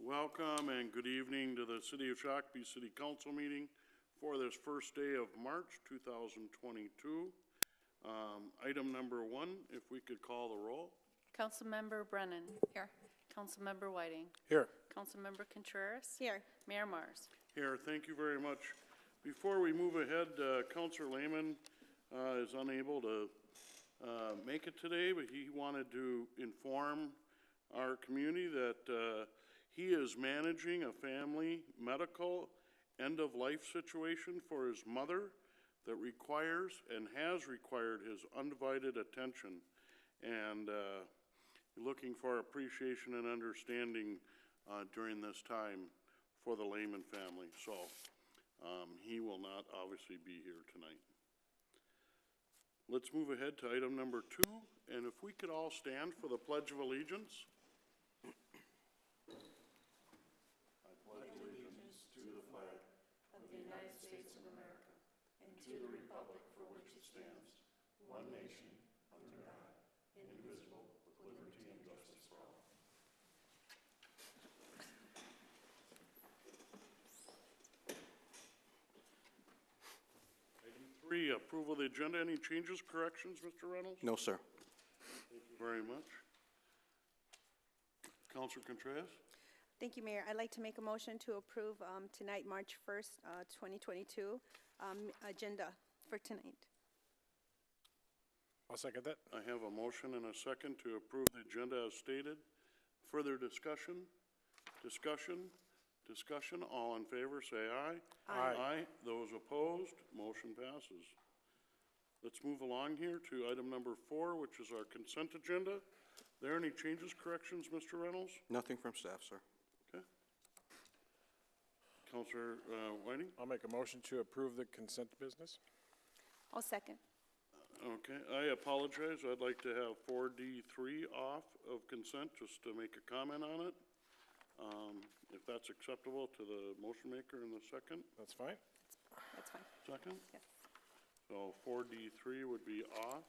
Welcome and good evening to the City of Shakopee City Council meeting for this first day of March 2022. Item number 1, if we could call the roll. Councilmember Brennan. Here. Councilmember Whiting. Here. Councilmember Contreras. Here. Mayor Mars. Here, thank you very much. Before we move ahead, Councilor Lehman is unable to make it today, but he wanted to inform our community that he is managing a family medical end-of-life situation for his mother that requires and has required his undivided attention, and looking for appreciation and understanding during this time for the Lehman family. So he will not obviously be here tonight. Let's move ahead to item number 2, and if we could all stand for the Pledge of Allegiance. Approval of the agenda. Any changes, corrections, Mr. Reynolds? No, sir. Thank you very much. Councilor Contreras? Thank you, Mayor. I'd like to make a motion to approve tonight, March 1st, 2022, agenda for tonight. I'll second that. I have a motion and a second to approve the agenda as stated. Further discussion? Discussion? Discussion. All in favor, say aye. Aye. Aye. Those opposed, motion passes. Let's move along here to item number 4, which is our consent agenda. Are there any changes, corrections, Mr. Reynolds? Nothing from staff, sir. Okay. Councilor Whiting? I'll make a motion to approve the consent business. I'll second. Okay, I apologize. I'd like to have 4D3 off of consent just to make a comment on it. If that's acceptable to the motion maker in the second. That's fine. That's fine. Second? Yes. So 4D3 would be off.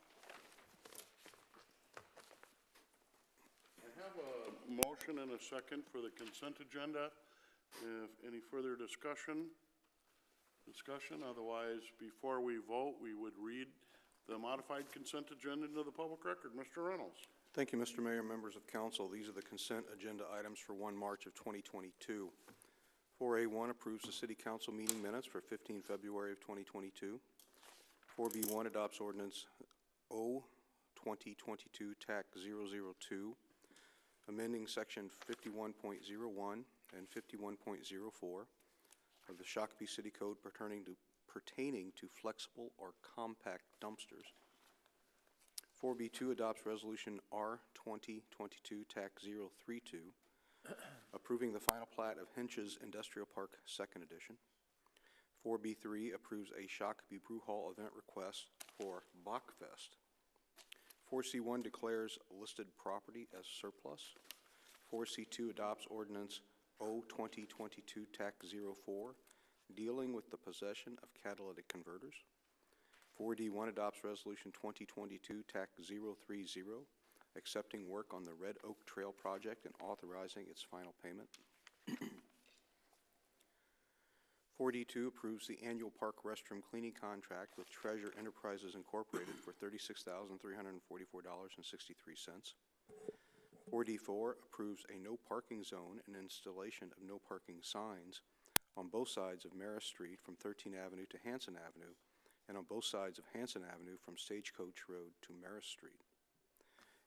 I have a motion and a second for the consent agenda. If any further discussion, otherwise before we vote, we would read the modified consent agenda into the public record. Mr. Reynolds. Thank you, Mr. Mayor, members of council. These are the consent agenda items for 1 March of 2022. 4A1 approves the city council meeting minutes for 15 February of 2022. 4B1 adopts ordinance O-2022 TAC 002, amending section 51.01 and 51.04 of the Shakopee City Code pertaining to flexible or compact dumpsters. 4B2 adopts resolution R-2022 TAC 032, approving the final plat of Hinches Industrial Park 2nd Edition. 4B3 approves a Shakopee Brew Hall event request for Bachfest. 4C1 declares listed property as surplus. 4C2 adopts ordinance O-2022 TAC 04, dealing with the possession of catalytic converters. 4D1 adopts resolution 2022 TAC 030, accepting work on the Red Oak Trail project and authorizing its final payment. 4D2 approves the annual park restroom cleaning contract with Treasure Enterprises Incorporated for $36,344.63. 4D4 approves a no parking zone and installation of no parking signs on both sides of Marist Street from 13th Avenue to Hanson Avenue, and on both sides of Hanson Avenue from Stagecoach Road to Marist Street.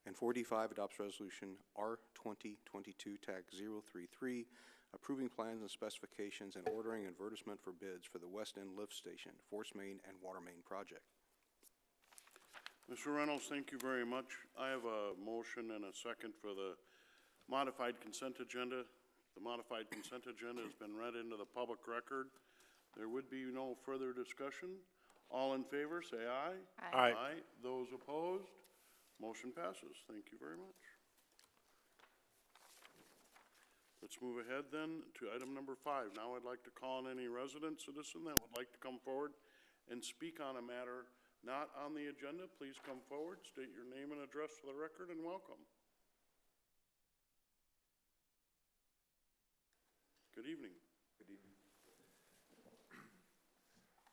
And 4D5 adopts resolution R-2022 TAC 033, approving plans and specifications and ordering advertisement for bids for the West End Lift Station, Force Main, and Water Main project. Mr. Reynolds, thank you very much. I have a motion and a second for the modified consent agenda. The modified consent agenda has been read into the public record. There would be no further discussion. All in favor, say aye. Aye. Aye. Those opposed, motion passes. Thank you very much. Let's move ahead then to item number 5. Now I'd like to call on any resident citizen that would like to come forward and speak on a matter not on the agenda. Please come forward, state your name and address for the record, and welcome. Good evening.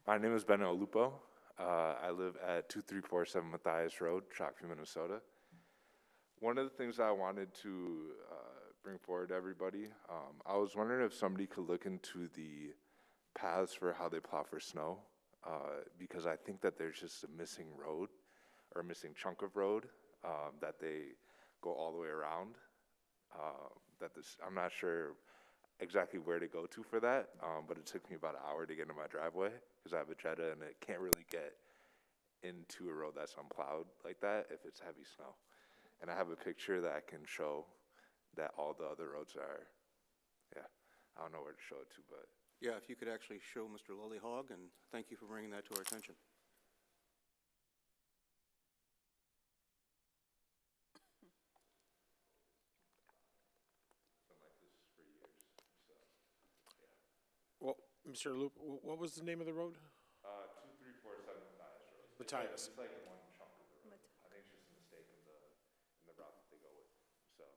My name is Ben Olupo. I live at 2347 Matthias Road, Shakopee, Minnesota. One of the things I wanted to bring forward to everybody, I was wondering if somebody could look into the paths for how they plow for snow, because I think that there's just a missing road or a missing chunk of road that they go all the way around. I'm not sure exactly where to go to for that, but it took me about an hour to get into my driveway because I have a Jetta and it can't really get into a road that's unplowed like that if it's heavy snow. And I have a picture that I can show that all the other roads are, I don't know where to show it to, but. Yeah, if you could actually show Mr. Lillyhog, and thank you for bringing that to our attention. Well, Mr. Loop, what was the name of the road? 2347 Matthias Road. Matthias. It's like one chunk of the road. I think it's just a mistake in the route that they go with, so.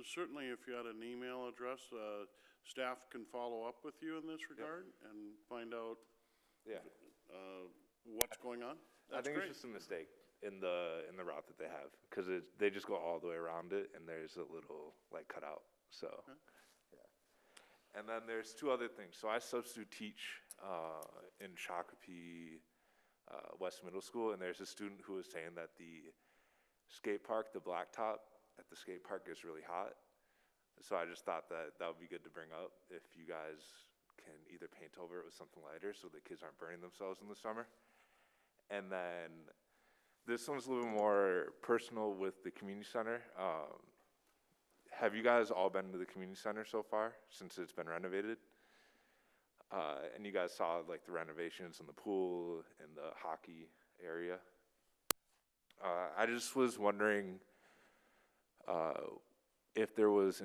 Certainly, if you had an email address, staff can follow up with you in this regard and find out Yeah. what's going on. I That's think great. it's just a mistake in the route that they have, because they just go all the way around it, and there's a little like cutout. So, yeah. And then there's two other things. So I substitute teach in Shakopee West Middle School, and there's a student who was saying that the skate park, the blacktop at the skate park, is really hot. So I just thought that would be good to bring up if you guys can either paint over it with something lighter so the kids aren't burning themselves in the summer. And then this one's a little more personal with the community center. Have you guys all been to the community center so far since it's been renovated? And you guys saw like the renovations in the pool and the hockey area. I just was wondering if there was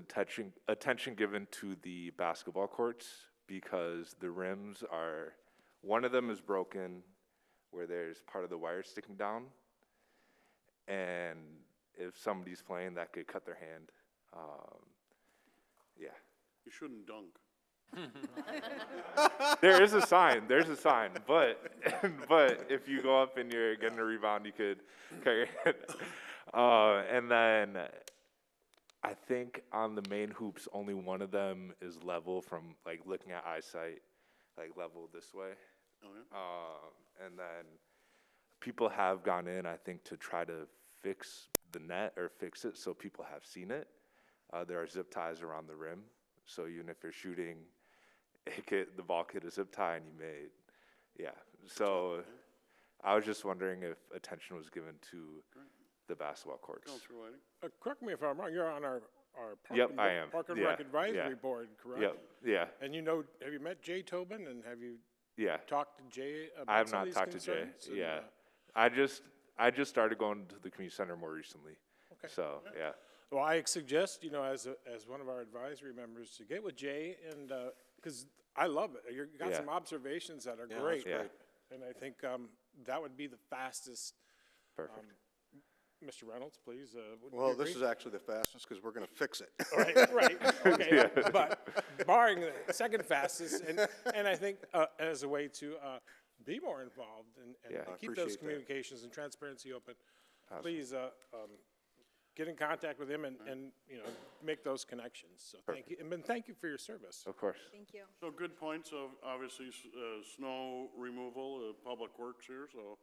attention given to the basketball courts, because the rims are, one of them is broken where there's part of the wire sticking down, and if somebody's playing, that could cut their hand. Yeah. You shouldn't dunk. There is a sign, but if you go up and you're getting a rebound, you could cut your hand. And then I think on the main hoops, only one of them is level from like looking at eyesight, like level this way. Oh, yeah? And then people have gone in, I think, to try to fix the net or fix it so people have seen it. There are zip ties around the rim, so even if you're shooting, the ball could a zip tie and you may, So I was just wondering if attention was given to the basketball courts. Counselor Whiting? Correct me if I'm wrong, you're on our Park Yep, and I am. Park and Yeah, Rec Advisory yeah. Board, correct? Yep, yeah, And have you met Jay Tobin, and have you yeah. talked to Jay I about have some of not these talked to Jay, concerns? And, yeah. I just started going to the community center more recently, Okay. so, yeah. Well, I suggest, as one of our advisory members, to get with Jay, and, because I love it. You got Yeah. some observations that are Yeah, great. that's great. And I think that would be the fastest. Perfect. Mr. Reynolds, please. Would you Well, this agree? is actually the fastest because we're going to fix it. Right, okay, but barring the second fastest, and I think as a way to be more involved and Yeah. to I keep those appreciate that. communications and transparency open, please get in contact with him and make those connections. So thank you, and thank you for your service. Of course. Thank you. So good points of, obviously, snow removal, Public Works here, so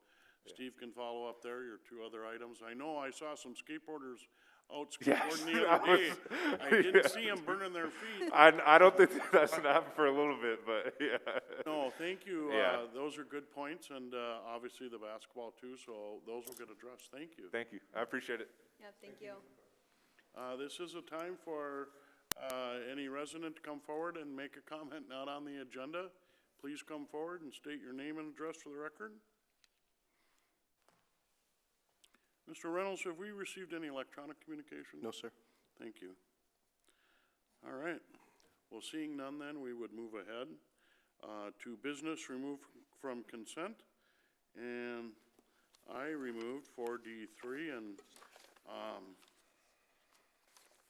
Steve can follow up there, your two other items. I know I saw some skateboarders out skateboarding the other day. I didn't see them burning their feet. I don't think that's gonna happen for a little bit, but yeah. No, thank you. Yeah. Those are good points, and obviously the basketball too, so those will get addressed. Thank you. Thank you. I appreciate it. Yeah, thank you. This is a time for any resident to come forward and make a comment not on the agenda. Please come forward and state your name and address for the record. Mr. Reynolds, have we received any electronic communication? No, sir. Thank you. All right. Well, seeing none then, we would move ahead to business removed from consent. And I removed 4D3, and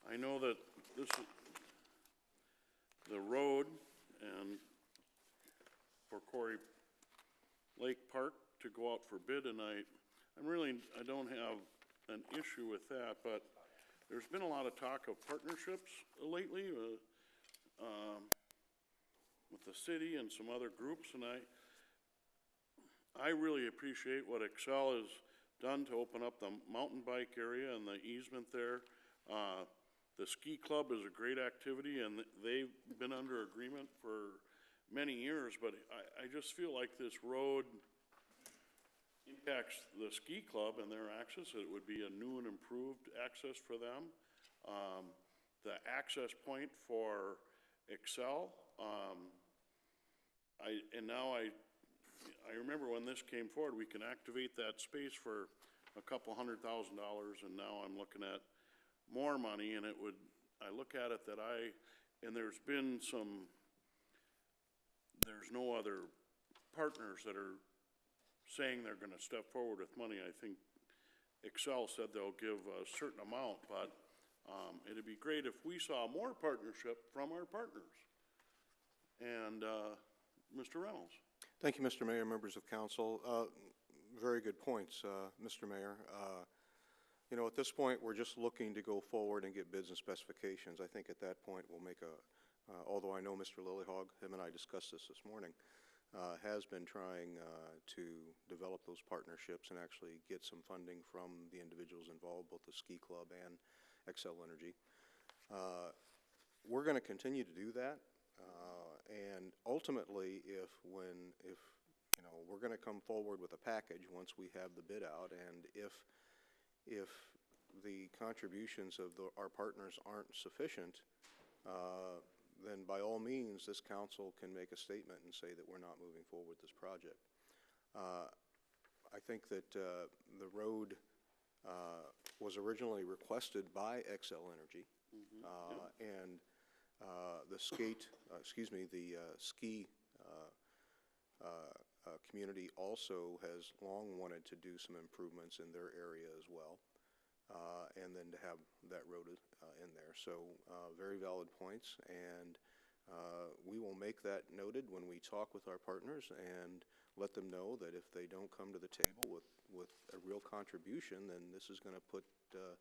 I know that this is, the road and for Quarry Lake Park to go out for bid, and I don't have an issue with that, but there's been a lot of talk of partnerships lately, with the city and some other groups, and I really appreciate what Excel has done to open up the mountain bike area and the easement there. The ski club is a great activity, and they've been under agreement for many years, but I just feel like this road impacts the ski club and their access. It would be a new and improved access for them. The access point for Excel, I remember when this came forward, we can activate that space for a couple $100,000, and now I'm looking at more money, and I look at it that and there's no other partners that are saying they're gonna step forward with money. I think Excel said they'll give a certain amount, but, it'd be great if we saw more partnership from our partners. And, Mr. Reynolds. Thank you, Mr. Mayor, members of council. Very good points, Mr. Mayor. You know, at this point, we're just looking to go forward and get bids and specifications. I think at that point, we'll make although I know Mr. Lillyhog, him and I discussed this morning, has been trying to develop those partnerships and actually get some funding from the individuals involved, both the ski club and Excel Energy. We're going to continue to do that. And ultimately, if you know, we're going to come forward with a package once we have the bid out, and if the contributions of our partners aren't sufficient, then by all means, this council can make a statement and say that we're not moving forward with this project. I think that the road was originally requested by Excel Energy, and the ski community also has long wanted to do some improvements in their area as well, and then to have that road in there. So very valid points, and we will make that noted when we talk with our partners and let them know that if they don't come to the table with a real contribution, then this is going to put the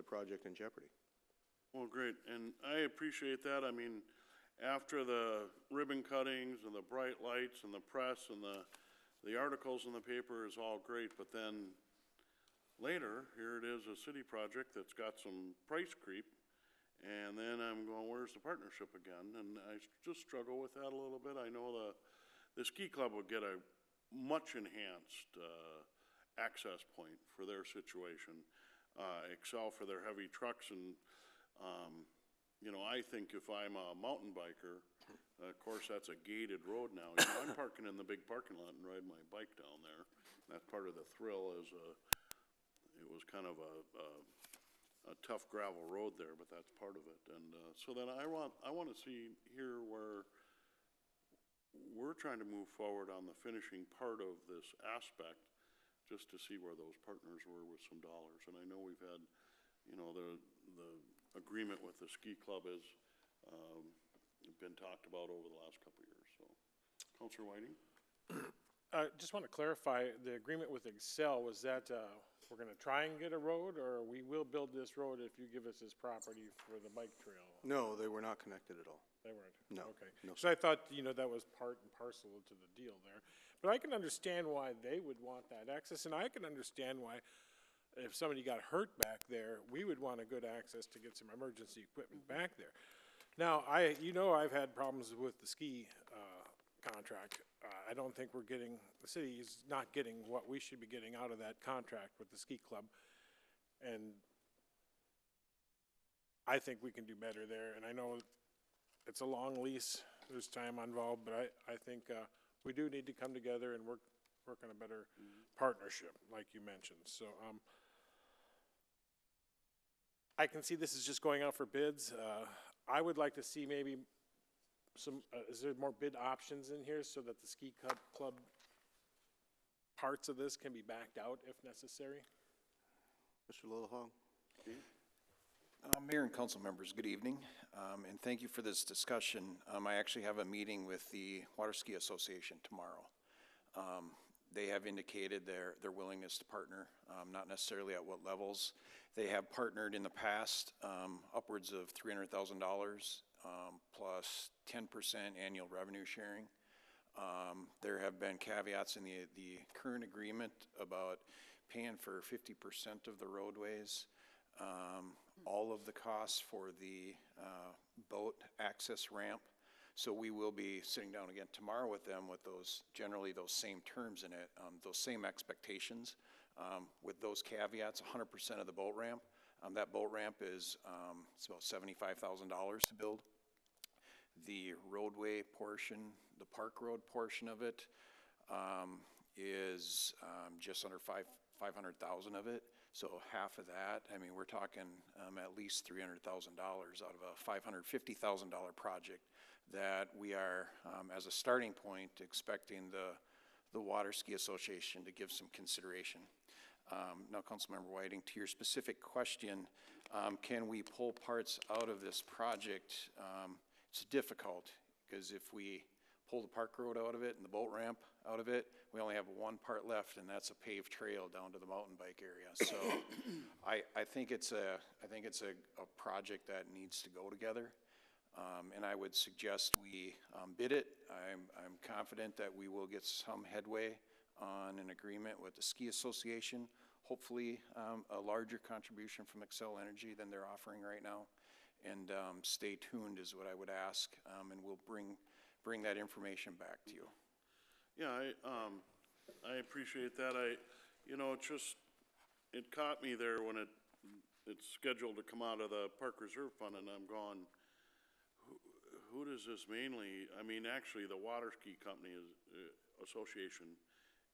project in jeopardy. Well, great, and I appreciate that. I mean, after the ribbon cuttings and the bright lights and the press and the articles in the paper is all great, but then later, here it is, a city project that's got some price creep, and then I'm going, where's the partnership again? And I just struggle with that a little bit. I know the ski club would get a much enhanced access point for their situation. Excel for their heavy trucks, and you know, I think if I'm a mountain biker, of course, that's a gated road now. You know, I'm parking in the big parking lot and riding my bike down there. That's part of the thrill is, it was kind of a tough gravel road there, but that's part of it. And, so then I want to see here where we're trying to move forward on the finishing part of this aspect, just to see where those partners were with some dollars. And I know we've had, you know, the agreement with the ski club has been talked about over the last couple of years. So, Councilor Whiting? I just want to clarify, the agreement with Excel, was that we're going to try and get a road, or we will build this road if you give us this property for the bike trail? No, they were not connected at all. They weren't? No. Okay. No, So I thought, you know, that was part and parcel to the deal there. But I can understand why they would want that access, and I can understand why, if somebody got hurt back there, we would want a good access to get some emergency equipment back there. Now, you know, I've had problems with the ski contract. I don't think the city is not getting what we should be getting out of that contract with the ski club. And I think we can do better there. And I know it's a long lease, there's time involved, but I think we do need to come together and work on a better partnership, like you mentioned. So I can see this is just going out for bids. I would like to see maybe is there more bid options in here so that the ski club parts of this can be backed out if necessary? Mr. Lillyhog? Mayor and council members, good evening, and thank you for this discussion. I actually have a meeting with the Water Ski Association tomorrow. They have indicated their willingness to partner, not necessarily at what levels. They have partnered in the past, upwards of $300,000 plus 10% annual revenue sharing. There have been caveats in the current agreement about paying for 50% of the roadways, all of the costs for the boat access ramp. So we will be sitting down again tomorrow with them with generally those same terms in it, those same expectations. With those caveats, 100% of the boat ramp. That boat ramp is it's about $75,000 to build. The roadway portion, the Park Road portion of it, is just under 500,000 of it. So half of that, I mean, we're talking at least $300,000 out of a $550,000 project that we are, as a starting point, expecting the Water Ski Association to give some consideration. Now, Councilmember Whiting, to your specific question, can we pull parts out of this project? It's difficult, because if we pull the Park Road out of it and the boat ramp out of it, we only have one part left, and that's a paved trail down to the mountain bike area. So I think it's a project that needs to go together. And I would suggest we bid it. I'm confident that we will get some headway on an agreement with the Ski Association. Hopefully a larger contribution from Xcel Energy than they're offering right now. And stay tuned is what I would ask, and we'll bring that information back to you. Yeah, I appreciate that. It caught me there when it's scheduled to come out of the Park Reserve Fund, and I'm going, who does this mainly, I mean, actually, the Water Ski Company Association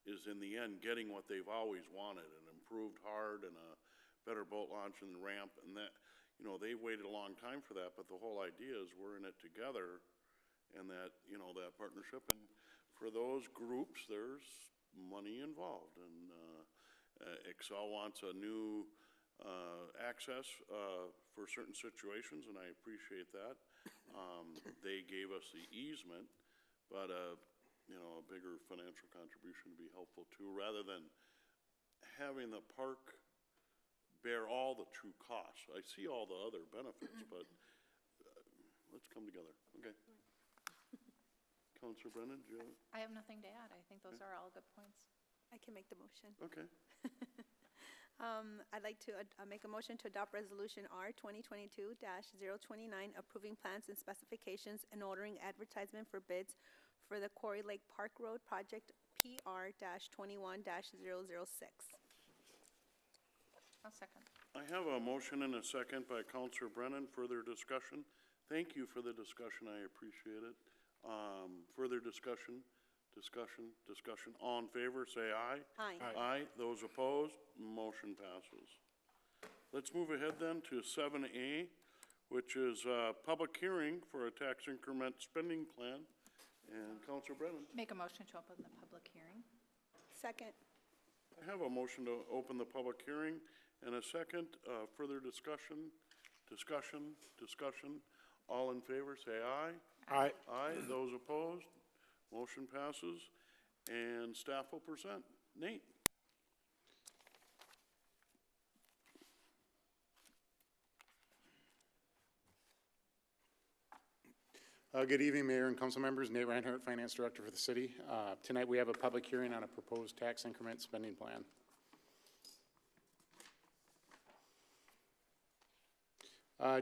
is in the end getting what they've always wanted, an improved hard and a better boat launch and ramp, and that, they waited a long time for that, but the whole idea is we're in it together, and that, that partnership, and for those groups, there's money involved, and Xcel wants a new access for certain situations, and I appreciate that. They gave us the easement, but a bigger financial contribution would be helpful too, rather than having the park bear all the true costs. I see all the other benefits, but let's come together. Okay. Councilor Brennan, do you have? I have nothing to add. I think those are all good points. I can make the motion. Okay. I'd like to make a motion to adopt Resolution R 2022-029, approving plans and specifications and ordering advertisement for bids for the Quarry Lake Park Road Project PR-21-006. I'll second. I have a motion and a second by Councilor Brennan. Further discussion? Thank you for the discussion. I appreciate it. Further discussion? Discussion. All in favor, say aye. Aye. Aye. Those opposed, motion passes. Let's move ahead then to 7A, which is a public hearing for a tax increment spending plan. And Councilor Brennan. Make a motion to open the public hearing. Second. I have a motion to open the public hearing and a second. Further discussion. All in favor, say aye. Aye. Aye. Those opposed, motion passes, and staff will present. Nate. Good evening, Mayor and council members. Nate Reinhardt, Finance Director for the city. Tonight we have a public hearing on a proposed tax increment spending plan.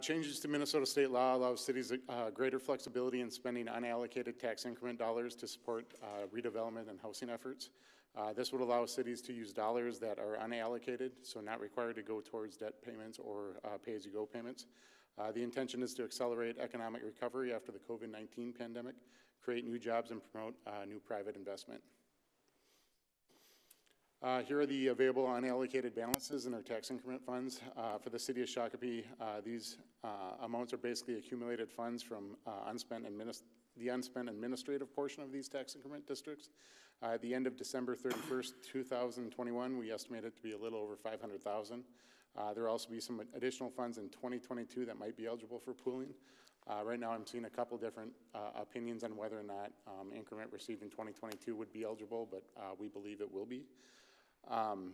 Changes to Minnesota state law allow cities greater flexibility in spending unallocated tax increment dollars to support redevelopment and housing efforts. This would allow cities to use dollars that are unallocated, so not required to go towards debt payments or pay-as-you-go payments. The intention is to accelerate economic recovery after the COVID-19 pandemic, create new jobs, and promote new private investment. Here are the available unallocated balances in our tax increment funds. For the city of Shakopee, these amounts are basically accumulated funds from the unspent administrative portion of these tax increment districts. At the end of December 31st, 2021, we estimate it to be a little over $500,000. There will also be some additional funds in 2022 that might be eligible for pooling. Right now, I'm seeing a couple different opinions on whether or not increment received in 2022 would be eligible, but we believe it will be.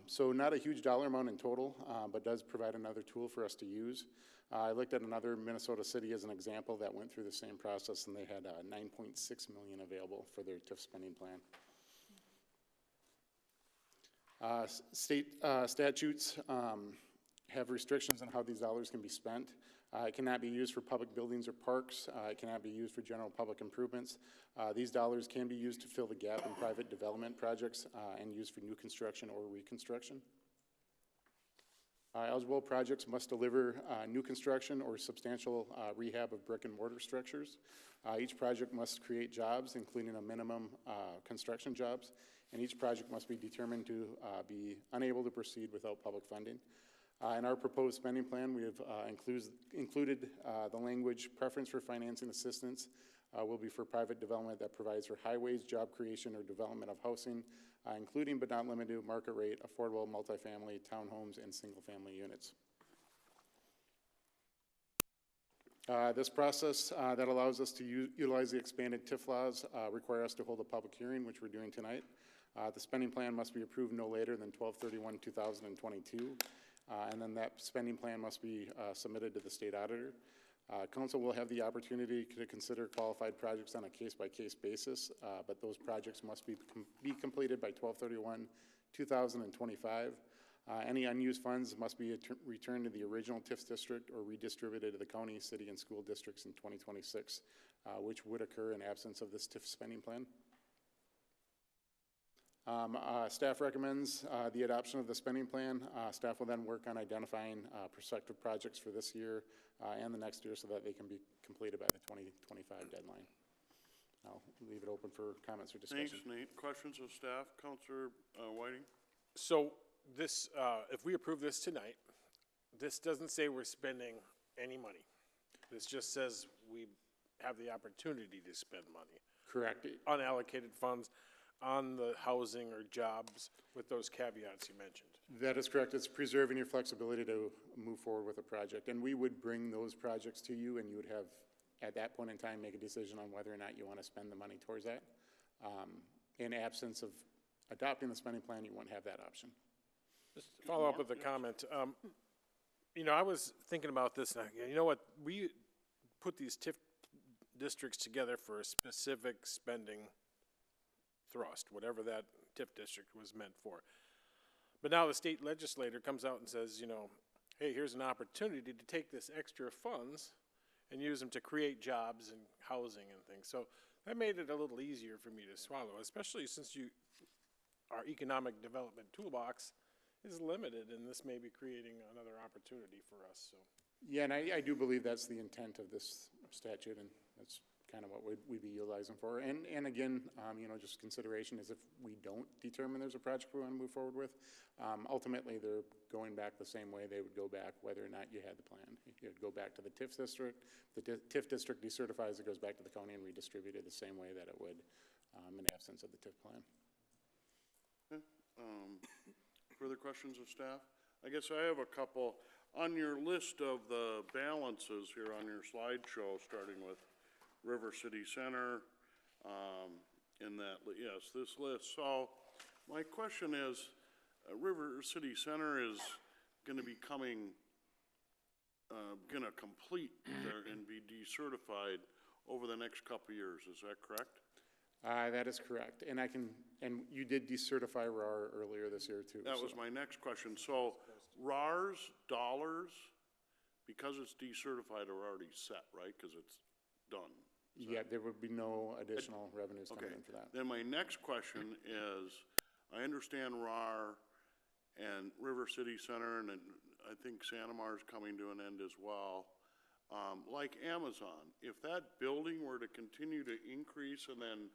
So not a huge dollar amount in total, but does provide another tool for us to use. I looked at another Minnesota city as an example that went through the same process, and they had $9.6 million available for their TIF spending plan. State statutes have restrictions on how these dollars can be spent. It cannot be used for public buildings or parks. It cannot be used for general public improvements. These dollars can be used to fill the gap in private development projects and used for new construction or reconstruction. Eligible projects must deliver new construction or substantial rehab of brick and mortar structures. Each project must create jobs, including a minimum construction jobs, and each project must be determined to be unable to proceed without public funding. In our proposed spending plan, we have included the language preference for financing assistance will be for private development that provides for highways, job creation, or development of housing, including but not limited to market rate, affordable multifamily, townhomes, and single-family units. This process that allows us to utilize the expanded TIF laws require us to hold a public hearing, which we're doing tonight. The spending plan must be approved no later than 12/31/2022, and then that spending plan must be submitted to the state auditor. Council will have the opportunity to consider qualified projects on a case-by-case basis, but those projects must be completed by 12/31/2025. Any unused funds must be returned to the original TIF district or redistributed to the county, city, and school districts in 2026, which would occur in absence of this TIF spending plan. Staff recommends the adoption of the spending plan. Staff will then work on identifying prospective projects for this year and the next year so that they can be completed by the 2025 deadline. I'll leave it open for comments or discussion. Thanks, Nate. Questions of staff? Councilor Whiting? So this, if we approve this tonight, this doesn't say we're spending any money. This just says we have the opportunity to spend money. Correct. Unallocated funds on the housing or jobs with those caveats you mentioned. That is correct. It's preserving your flexibility to move forward with a project. And we would bring those projects to you, and you would have, at that point in time, make a decision on whether or not you want to spend the money towards that. In absence of adopting the spending plan, you won't have that option. Just to follow up with a comment. You know, I was thinking about this, and you know what? We put these TIF districts together for a specific spending thrust, whatever that TIF district was meant for. But now the state legislator comes out and says, you know, hey, here's an opportunity to take this extra funds and use them to create jobs and housing and things. So that made it a little easier for me to swallow, especially since our economic development toolbox is limited, and this may be creating another opportunity for us. So. Yeah, and I do believe that's the intent of this statute, and that's kind of what we'd be utilizing for. And again, you know, just consideration is if we don't determine there's a project we want to move forward with, ultimately they're going back the same way they would go back whether or not you had the plan. You'd go back to the TIF district. The TIF district decertifies, it goes back to the county and redistributed the same way that it would in absence of the TIF plan. Okay. Further questions of staff? I guess I have a couple. On your list of the balances here on your slideshow, starting with River City Center, yes, this list. So my question is, River City Center is going to be coming, going to complete there and be decertified over the next couple of years. Is that correct? That is correct. And you did decertify RAR earlier this year too. That was my next question. So RAR's dollars, because it's decertified, are already set, right? Because it's done. Yeah, there would be no additional revenues coming in for that. Then my next question is, I understand RAR and River City Center, and I think Santa Mar is coming to an end as well. Like Amazon, if that building were to continue to increase and then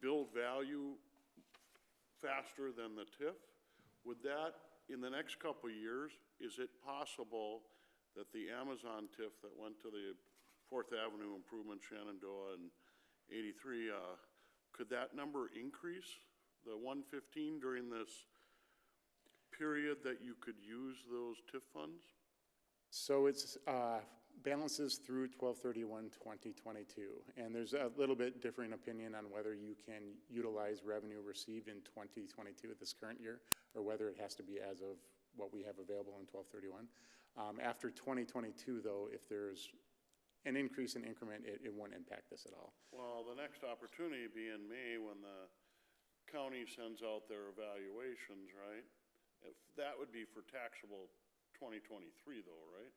build value faster than the TIF, would that, in the next couple of years, is it possible that the Amazon TIF that went to the 4th Avenue improvement, Shenandoah and 83, could that number increase, the 115 during this period that you could use those TIF funds? So it's balances through 12/31/2022, and there's a little bit differing opinion on whether you can utilize revenue received in 2022, this current year, or whether it has to be as of what we have available in 12/31. After 2022, though, if there's an increase in increment, it won't impact this at all. Well, the next opportunity be in May when the county sends out their evaluations, right? If, that would be for taxable 2023 though, right?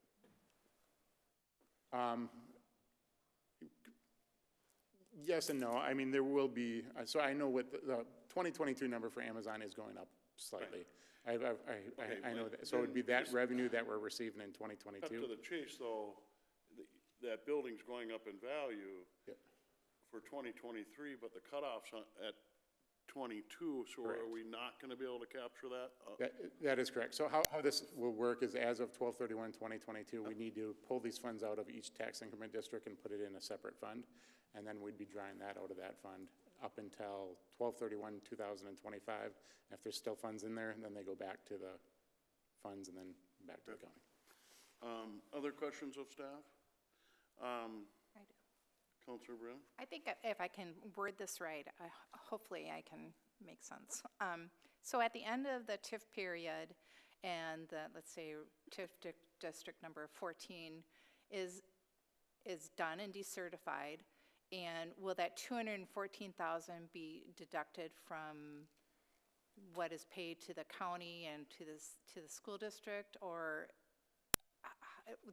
Yes and no. I mean, there will be, so I know what the 2022 number for Amazon is going up slightly. I know that. So it would be that revenue that we're receiving in Cut 2022. to the chase though, that building's going up in value Yep. for 2023, but the cutoff's at 22, so are Correct. we not gonna be able to capture that? That is correct. So how this will work is as of 12/31/2022, we need to pull these funds out of each tax increment district and put it in a separate fund. And then we'd be drawing that out of that fund up until 12/31/2025. If there's still funds in there, then they go back to the funds and then back to the county. Other questions of staff? I do. Counselor Brennan? I think if I can word this right, hopefully I can make sense. So at the end of the TIF period, and the, let's say, TIF district number 14 is done and decertified, and will that 214,000 be deducted from what is paid to the county and to the school district, or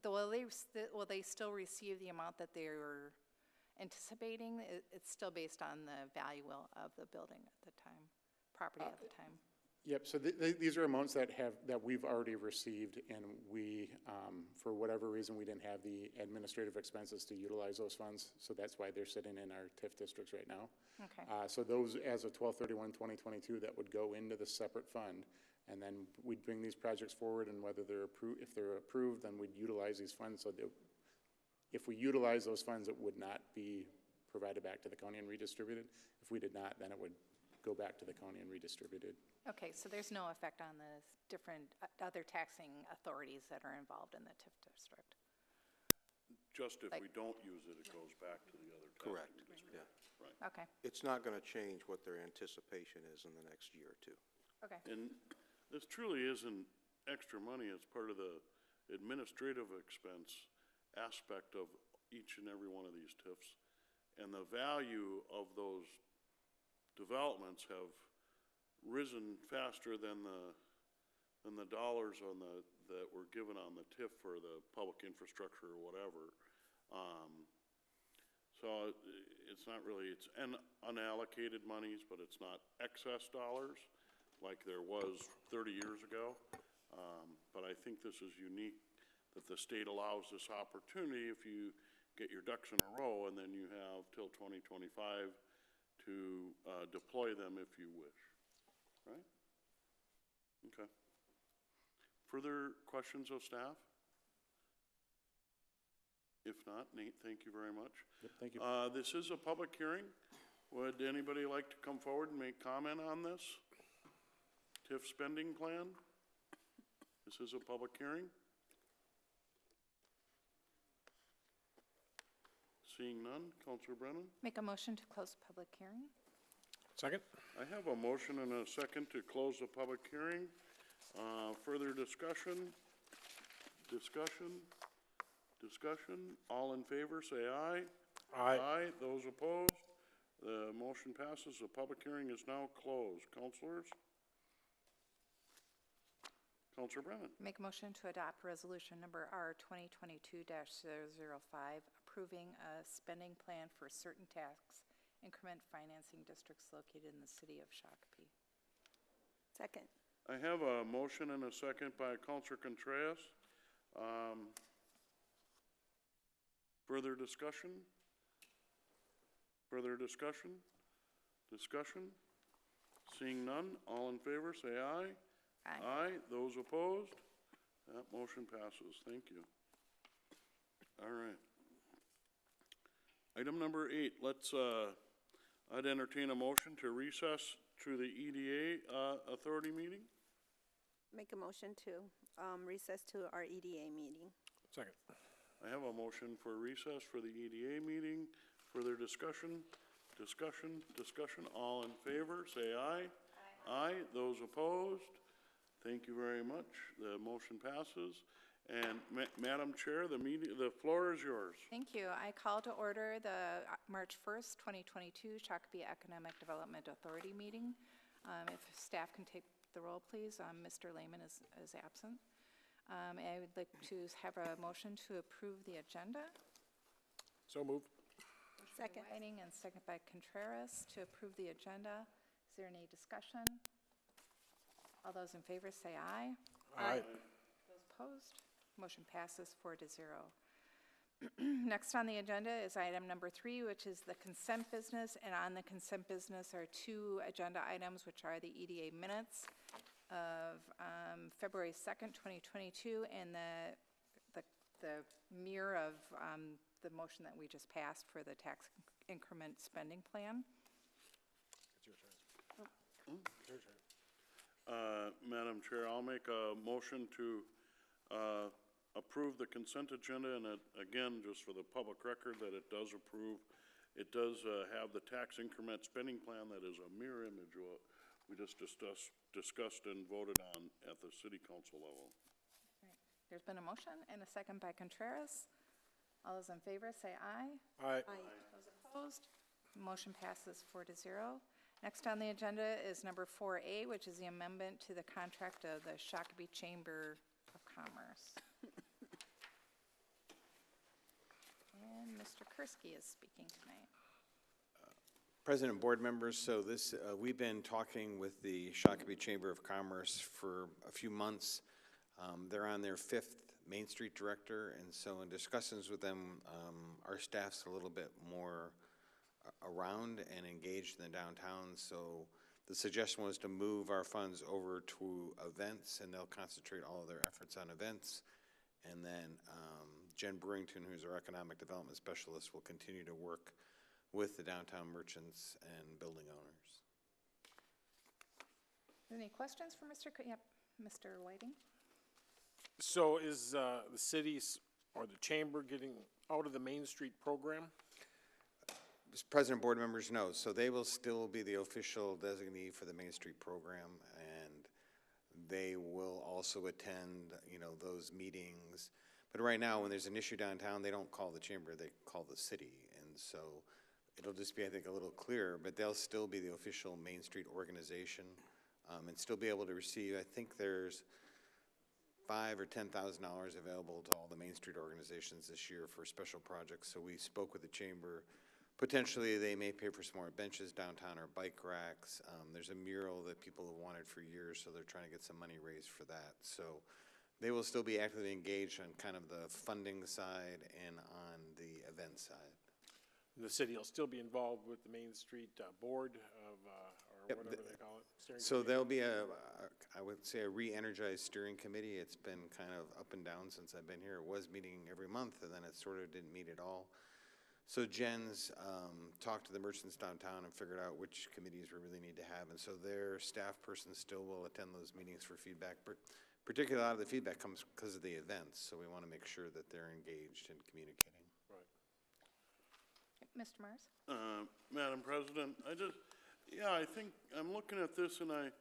will they still receive the amount that they were anticipating? It's still based on the value of the building at the time, property at the time. Yep, so these are amounts that we've already received, and we, for whatever reason, we didn't have the administrative expenses to utilize those funds, so that's why they're sitting in our TIF districts right now. Okay. So those, as of 12/31/2022, that would go into the separate fund, and then we'd bring these projects forward, and whether they're approved, if they're approved, then we'd utilize these funds, so that if we utilize those funds, it would not be provided back to the county and redistributed. If we did not, then it would go back to the county and redistributed. Okay, so there's no effect on the different other taxing authorities that are involved in the TIF district? Just if Like- we don't use it, it goes back to the other taxing Correct, district. yeah. Right. Okay, It's not going to change what their anticipation is in the next year or two. okay. And this truly isn't extra money, it's part of the administrative expense aspect of each and every one of these TIFs. And the value of those developments have risen faster than the dollars on that were given on the TIF for the public infrastructure or whatever. So it's not really, it's unallocated monies, but it's not excess dollars like there was 30 years ago. But I think this is unique that the state allows this opportunity if you get your ducks in a row, and then you have till 2025 to deploy them if you wish, right? Okay. Further questions of staff? If not, Nate, thank you very much. Yep, thank you. This is a public hearing. Would anybody like to come forward and make comment on this? TIF spending plan? This is a public hearing. Seeing none, Counselor Brennan? Make a motion to close the public hearing? Second? I have a motion and a second to close the public hearing. Further discussion? Discussion? All in favor, say aye. Aye. Those opposed? The motion passes. The public hearing is now closed. Counselors? Counselor Brennan? Make a motion to adopt resolution number R 2022-005, approving a spending plan for certain tax increment financing districts located in the city of Shakopee. Second. I have a motion and a second by Counselor Contreras. Further discussion? Further discussion? Discussion? Seeing none, all in favor, say aye. Aye. Aye. Those opposed? That motion passes. Thank you. All right. Item number 8, I'd entertain a motion to recess to the EDA authority meeting. Make a motion to recess to our EDA meeting. Second. I have a motion for recess for the EDA meeting. Further discussion? Discussion. All in favor, say aye. Aye. Those opposed? Thank you very much. The motion passes. And Madam Chair, the floor is yours. Thank you. I call to order the March 1st, 2022 Shakopee Economic Development Authority meeting. If staff can take the roll, please. Mr. Lehman is absent. I would like to have a motion to approve the agenda. So moved. Second. Whiting and second by Contreras to approve the agenda. Is there any discussion? All those in favor say aye. Aye. Those opposed? Motion passes 4-0. Next on the agenda is item number 3, which is the consent business. And on the consent business are 2 agenda items, which are the EDA minutes of February 2nd, 2022, and the mirror of the motion that we just passed for the tax increment spending plan. It's your turn. It's your turn. Madam Chair, I'll make a motion to approve the consent agenda, and again, just for the public record, that it does have the tax increment spending plan that is a mirror image of what we just discussed and voted on at the city council level. Right. There's been a motion and a second by Contreras. All those in favor say aye. Aye. Those opposed? Motion passes 4-0. Next on the agenda is number 4A, which is the amendment to the contract of the Shakopee Chamber of Commerce. And Mr. Kursky is speaking tonight. President and board members, so this, we've been talking with the Shakopee Chamber of Commerce for a few months. They're on their 5th Main Street director, and so in discussions with them, our staff's a little bit more around and engaged in the downtown, so the suggestion was to move our funds over to events, and they'll concentrate all of their efforts on events. And then Jen Brewington, who's our economic development specialist, will continue to work with the downtown merchants and building owners. Any questions for Mr. Yep, Mr. Whiting? So is the city's or the chamber getting out of the Main Street program? As President, board members know, so they will still be the official designee for the Main Street program, and they will also attend, those meetings. But right now, when there's an issue downtown, they don't call the chamber, they call the city. And so it'll just be, I think, a little clearer, but they'll still be the official Main Street organization and still be able to receive, I think there's $5,000 or $10,000 available to all the Main Street organizations this year for special projects. So we spoke with the chamber. Potentially, they may pay for some more benches downtown or bike racks. There's a mural that people have wanted for years, so they're trying to get some money raised for that. So they will still be actively engaged on kind of the funding side and on the event side. The city will still be involved with the Main Street board of, or whatever they call it. Steering So committee. there'll be I would say a re-energized steering committee. It's been kind of up and down since I've been here. It was meeting every month, and then it sort of didn't meet at all. So Jen's talked to the merchants downtown and figured out which committees we really need to have. And so their staff person still will attend those meetings for feedback. Particularly a lot of the feedback comes because of the events. So we want to make sure that they're engaged in communicating. Right. Mr. Mars? Madam President, I think I'm looking at this and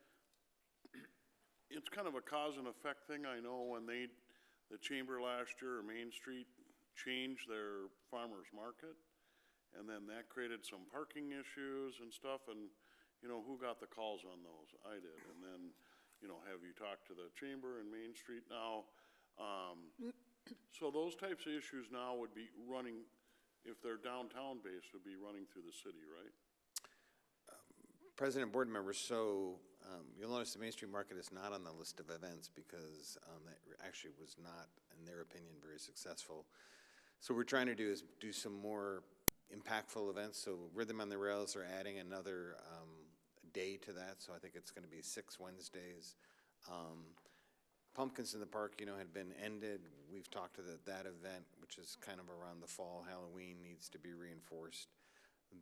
it's kind of a cause and effect thing. I know when the chamber last year, or Main Street, changed their farmer's market, and then that created some parking issues and stuff, and, who got the calls on those? I did, and then, have you talked to the chamber and Main Street now? So those types of issues now would be running, if they're downtown based, would be running through the city, right? President, board members, so you'll notice the Main Street Market is not on the list of events because that actually was not, in their opinion, very successful. So what we're trying to do is do some more impactful events. So Rhythm on the Rails are adding another day to that. So I think it's going to be 6 Wednesdays. Pumpkins in the Park, had been ended. We've talked to that event, which is kind of around the fall. Halloween needs to be reinforced.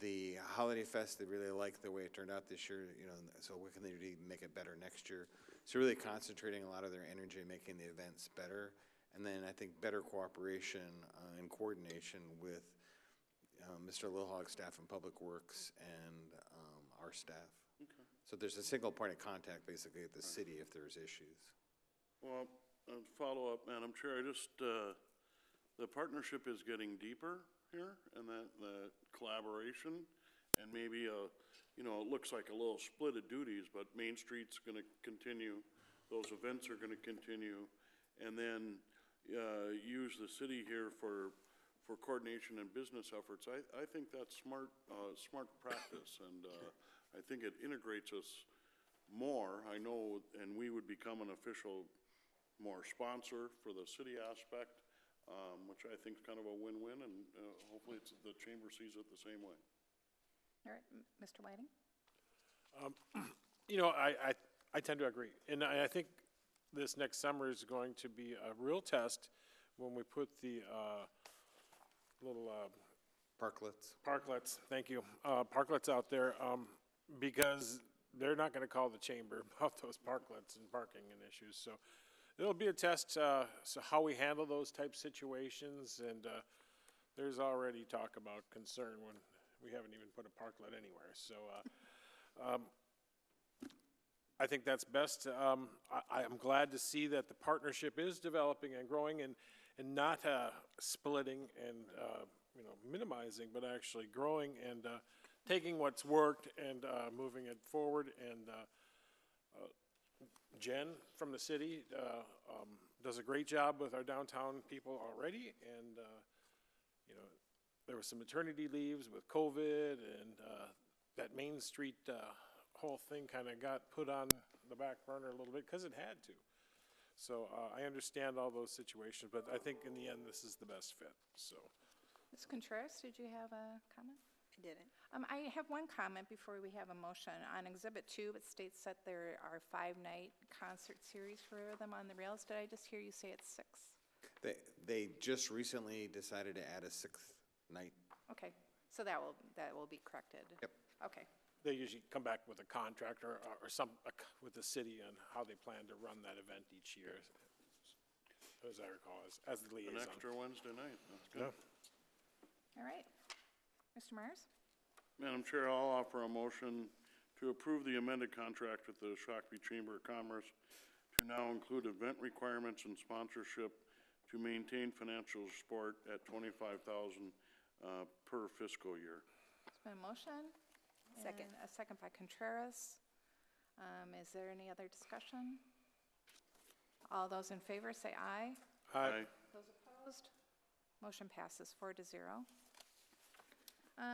The Holiday Fest, they really like the way it turned out this year, so what can they do to make it better next year? So really concentrating a lot of their energy in making the events better. And then I think better cooperation and coordination with Mr. Lilhog's staff in Public Works and our staff. So there's a single point of contact basically at the city if there's issues. Well, follow up, Madam Chair, the partnership is getting deeper here, and that, the collaboration, and maybe it looks like a little split of duties, but Main Street's gonna continue, those events are gonna continue, and then, use the city here for coordination and business efforts. I think that's smart practice, and, I think it integrates us more. I know, and we would become an official more sponsor for the city aspect, which I think is kind of a win-win, and hopefully the chamber sees it the same way. All right, Mr. Whiting? I tend to agree. And I think this next summer is going to be a real test when we put the little parklets, thank you, parklets out there, because they're not going to call the chamber about those parklets and parking and issues. So it'll be a test, so how we handle those type situations, and there's already talk about concern when we haven't even put a parklet anywhere. So I think that's best. I'm glad to see that the partnership is developing and growing, and not splitting and minimizing, but actually growing and taking what's worked and moving it forward. And Jen from the city does a great job with our downtown people already, and there was some maternity leaves with COVID, and that Main Street whole thing kind of got put on the back burner a little bit because it had to. So I understand all those situations, but I think in the end this is the best fit. So, Ms. Contreras, did you have a comment? I didn't. I have one comment before we have a motion. On Exhibit 2, it states that there are 5-night concert series for them on the rails. Did I just hear you say it's 6? They just recently decided to add a 6th night. Okay, so that will be corrected. Yep. Okay. they usually come back with a contract or with the city on how they plan to run that event each year, as I recall, as the liaison. An extra Wednesday night, that's good. All right. Mr. Myers? Madam Chair, I'll offer a motion to approve the amended contract with the Shakopee Chamber of Commerce to now include event requirements and sponsorship to maintain financial support at $25,000 per fiscal year. It's been a motion. Second. And a second by Contreras. Is there any other discussion? All those in favor say aye. Aye. Those opposed? Motion passes 4-0.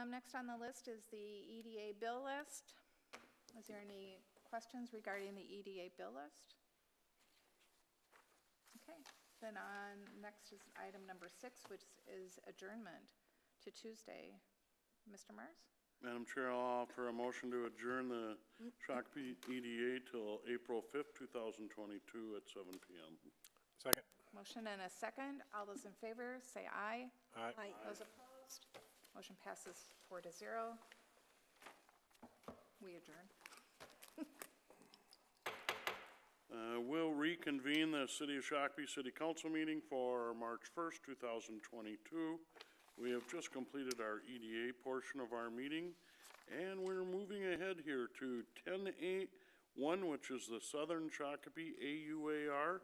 Next on the list is the EDA bill list. Is there any questions regarding the EDA bill list? Okay, then next is item number 6, which is adjournment to Tuesday. Mr. Mars? Madam Chair, I'll offer a motion to adjourn the Shakopee EDA till April 5th, 2022 at 7 p.m. Second. Motion and a second. All those in favor say aye. Aye. Those opposed? Motion passes 4-0. We adjourn. We'll reconvene the City of Shakopee City Council meeting for March 1st, 2022. We have just completed our EDA portion of our meeting, and we're moving ahead here to 10.8.1, which is the Southern Shakopee AUAR,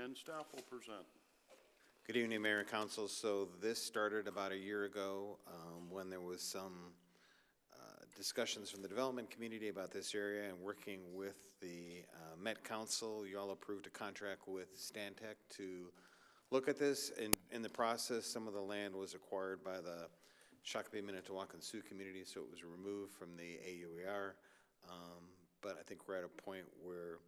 and staff will present. Good evening, Mayor and Council. So this started about a year ago when there was some discussions from the development community about this area, and working with the Met Council, you all approved a contract with Stantec to look at this. In the process, some of the land was acquired by the Shakopee, Minnetonka, Sioux community, so it was removed from the AUAR. But I think we're at a point where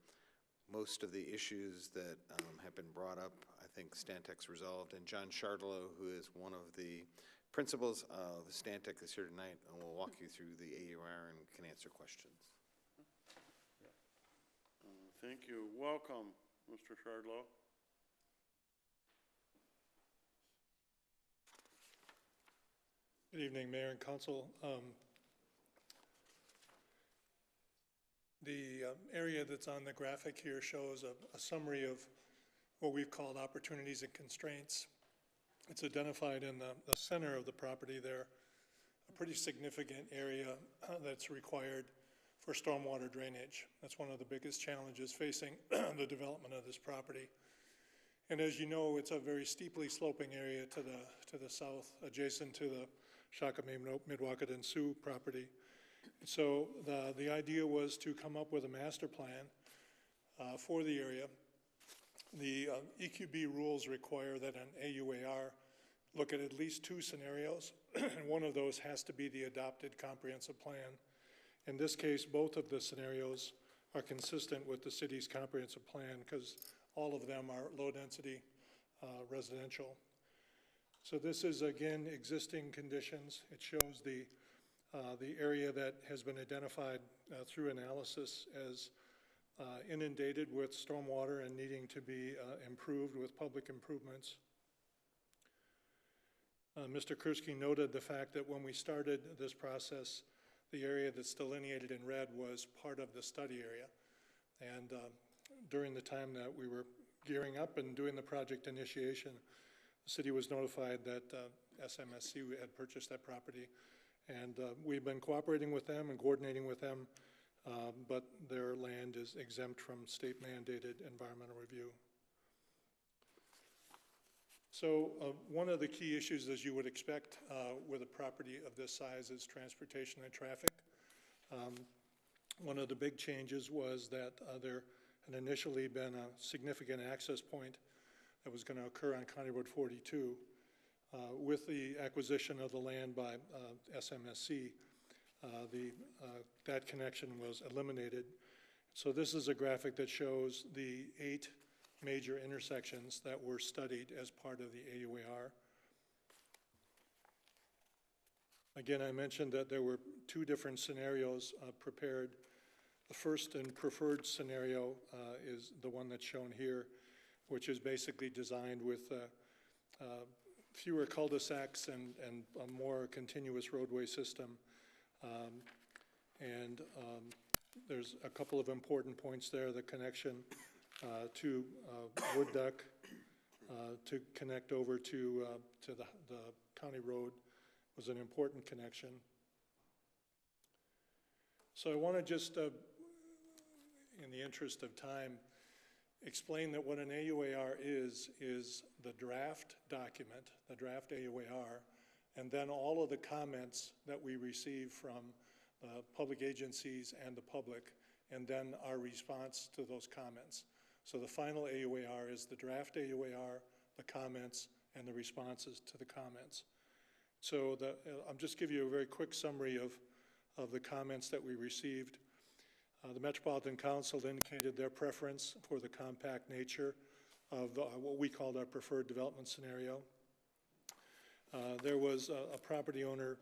most of the issues that have been brought up, I think Stantec's resolved. And John Chardlow, who is one of the principals of Stantec, is here tonight and will walk you through the AUAR and can answer questions. Thank you. Welcome, Mr. Chardlow. Good evening, Mayor and Council. The area that's on the graphic here shows a summary of what we've called opportunities and constraints. It's identified in the center of the property there, a pretty significant area that's required for stormwater drainage. That's one of the biggest challenges facing the development of this property. And as you know, it's a very steeply sloping area to the south, adjacent to the Shakopee Mdewakanton Sioux property. So the idea was to come up with a master plan for the area. The EQB rules require that an AUAR look at least 2 scenarios, and one of those has to be the adopted comprehensive plan. In this case, both of the scenarios are consistent with the city's comprehensive plan because all of them are low-density residential. So this is, again, existing conditions. It shows the area that has been identified through analysis as inundated with stormwater and needing to be improved with public improvements. Mr. Kursky noted the fact that when we started this process, the area that's delineated in red was part of the study area. And during the time that we were gearing up and doing the project initiation, the city was notified that SMSC had purchased that property. And we've been cooperating with them and coordinating with them, but their land is exempt from state-mandated environmental review. So one of the key issues, as you would expect with a property of this size, is transportation and traffic. One of the big changes was that there had initially been a significant access point that was going to occur on County Road 42. With the acquisition of the land by SMSC, that connection was eliminated. So this is a graphic that shows the 8 major intersections that were studied as part of the AUAR. Again, I mentioned that there were 2 different scenarios prepared. The first and preferred scenario is the one that's shown here, which is basically designed with fewer cul-de-sacs and a more continuous roadway system. There's a couple of important points there. The connection to Wood Duck to connect over to the county road was an important connection. So I want to just, in the interest of time, explain that what an AUAR is the draft document, the draft AUAR, and then all of the comments that we receive from public agencies and the public, and then our response to those comments. So the final AUAR is the draft AUAR, the comments, and the responses to the comments. So I'll just give you a very quick summary of the comments that we received. The Metropolitan Council indicated their preference for the compact nature of what we called our preferred development scenario. There was a property owner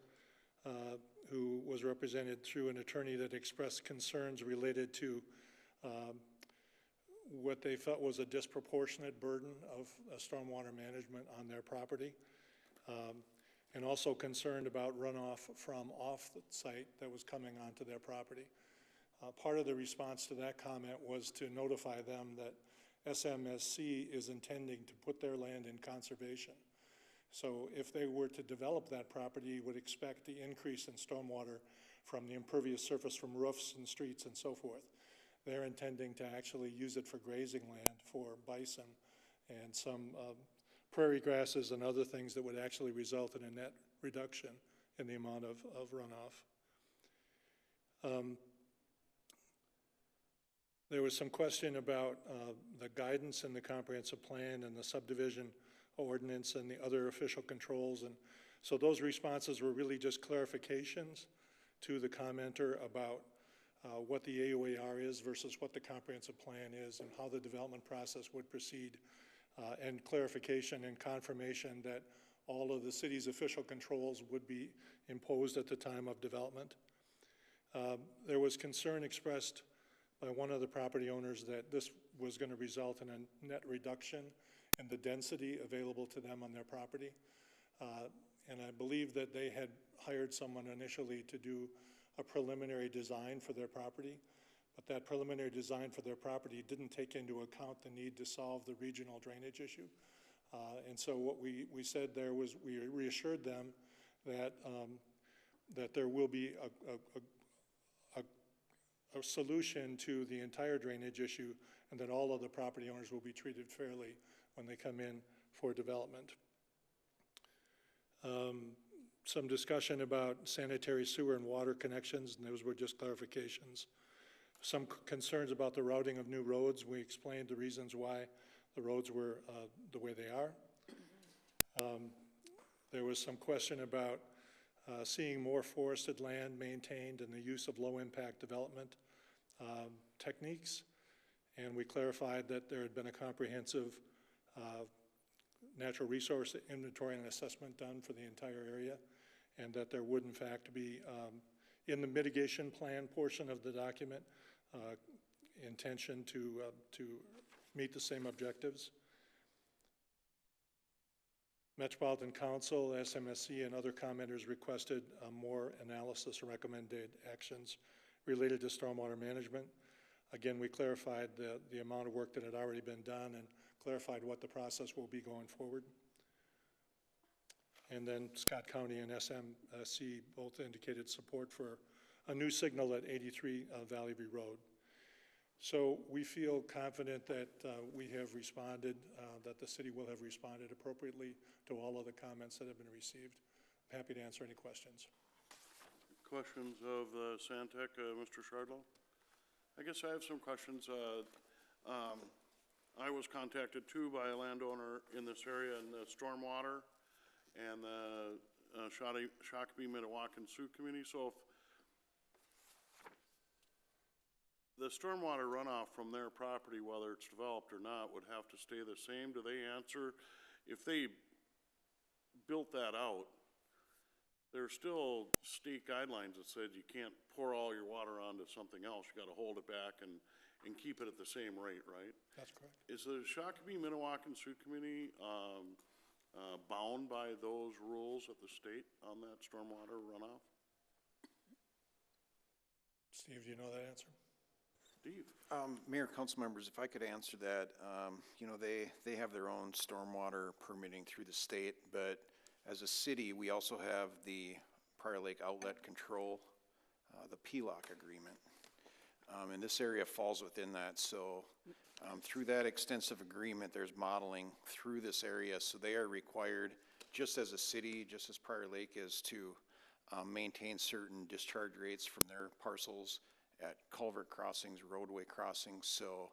who was represented through an attorney that expressed concerns related to what they felt was a disproportionate burden of stormwater management on their property, and also concerned about runoff from off the site that was coming onto their property. Part of the response to that comment was to notify them that SMSC is intending to put their land in conservation. So if they were to develop that property, you would expect the increase in stormwater from the impervious surface from roofs and streets and so forth. They're intending to actually use it for grazing land for bison and some prairie grasses and other things that would actually result in a net reduction in the amount of runoff. There was some question about the guidance in the comprehensive plan and the subdivision ordinance and the other official controls. And so those responses were really just clarifications to the commenter about what the AUAR is versus what the comprehensive plan is and how the development process would proceed, and clarification and confirmation that all of the city's official controls would be imposed at the time of development. There was concern expressed by one of the property owners that this was going to result in a net reduction in the density available to them on their property. And I believe that they had hired someone initially to do a preliminary design for their property, but that preliminary design for their property didn't take into account the need to solve the regional drainage issue. And so what we said there was, we reassured them that, that there will be a solution to the entire drainage issue, and that all of the property owners will be treated fairly when they come in for development. Some discussion about sanitary sewer and water connections, and those were just clarifications. Some concerns about the routing of new roads. We explained the reasons why the roads were the way they are. There was some question about seeing more forested land maintained and the use of low-impact development techniques. And we clarified that there had been a comprehensive natural resource inventory and assessment done for the entire area, and that there would in fact be, in the mitigation plan portion of the document, intention to meet the same objectives. Metropolitan Council, SMSC, and other commenters requested more analysis and recommended actions related to stormwater management. Again, we clarified the amount of work that had already been done and clarified what the process will be going forward. And then Scott County and SMSC both indicated support for a new signal at 83 Valley View Road. So we feel confident that we have responded, that the city will have responded appropriately to all of the comments that have been received. I'm happy to answer any questions. Questions of Santec, Mr. Shardlow? I guess I have some questions. I was contacted too by a landowner in this area in the stormwater and the Shakopee Mdewakan Sioux community. So if the stormwater runoff from their property, whether it's developed or not, would have to stay the same, do they answer? If they built that out, there's still state guidelines that said you can't pour all your water onto something else. You got to hold it back and keep it at the same rate, right? That's correct. Is the Shakopee Mdewakan Sioux community bound by those rules of the state on that stormwater runoff? Steve, do you know that answer? Steve? Mayor, council members, if I could answer that, you know, they have their own stormwater permitting through the state, but as a city, we also have the Prior Lake Outlet Control, the PLOC agreement. And this area falls within that, so through that extensive agreement, there's modeling through this area, so they are required, just as a city, just as Prior Lake is, to maintain certain discharge rates from their parcels at culvert crossings, roadway crossings. So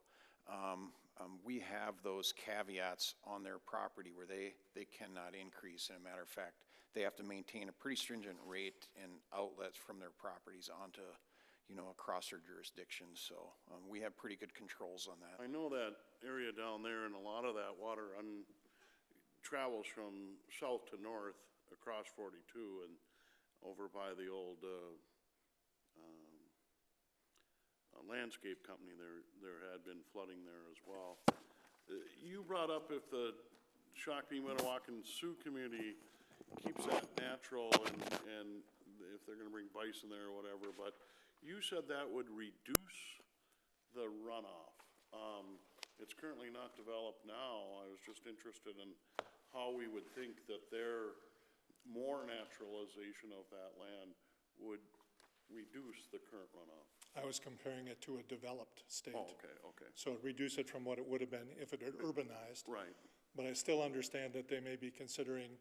we have those caveats on their property where they cannot increase. And a matter of fact, they have to maintain a pretty stringent rate and outlets from their properties onto, you know, across their jurisdiction. So we have pretty good controls on that. I know that area down there, and a lot of that water travels from south to north across 42 and over by the old landscape company. There had been flooding there as well. You brought up if the Shakopee Mdewakan Sioux community keeps that natural and if they're going to bring bison there or whatever, but you said that would reduce the runoff. It's currently not developed now. I was just interested in how we would think that their more naturalization of that land would reduce the current runoff. I was comparing it to a developed state. Oh, okay, okay. So reduce it from what it would have been if it had urbanized. Right. But I still understand that they may be considering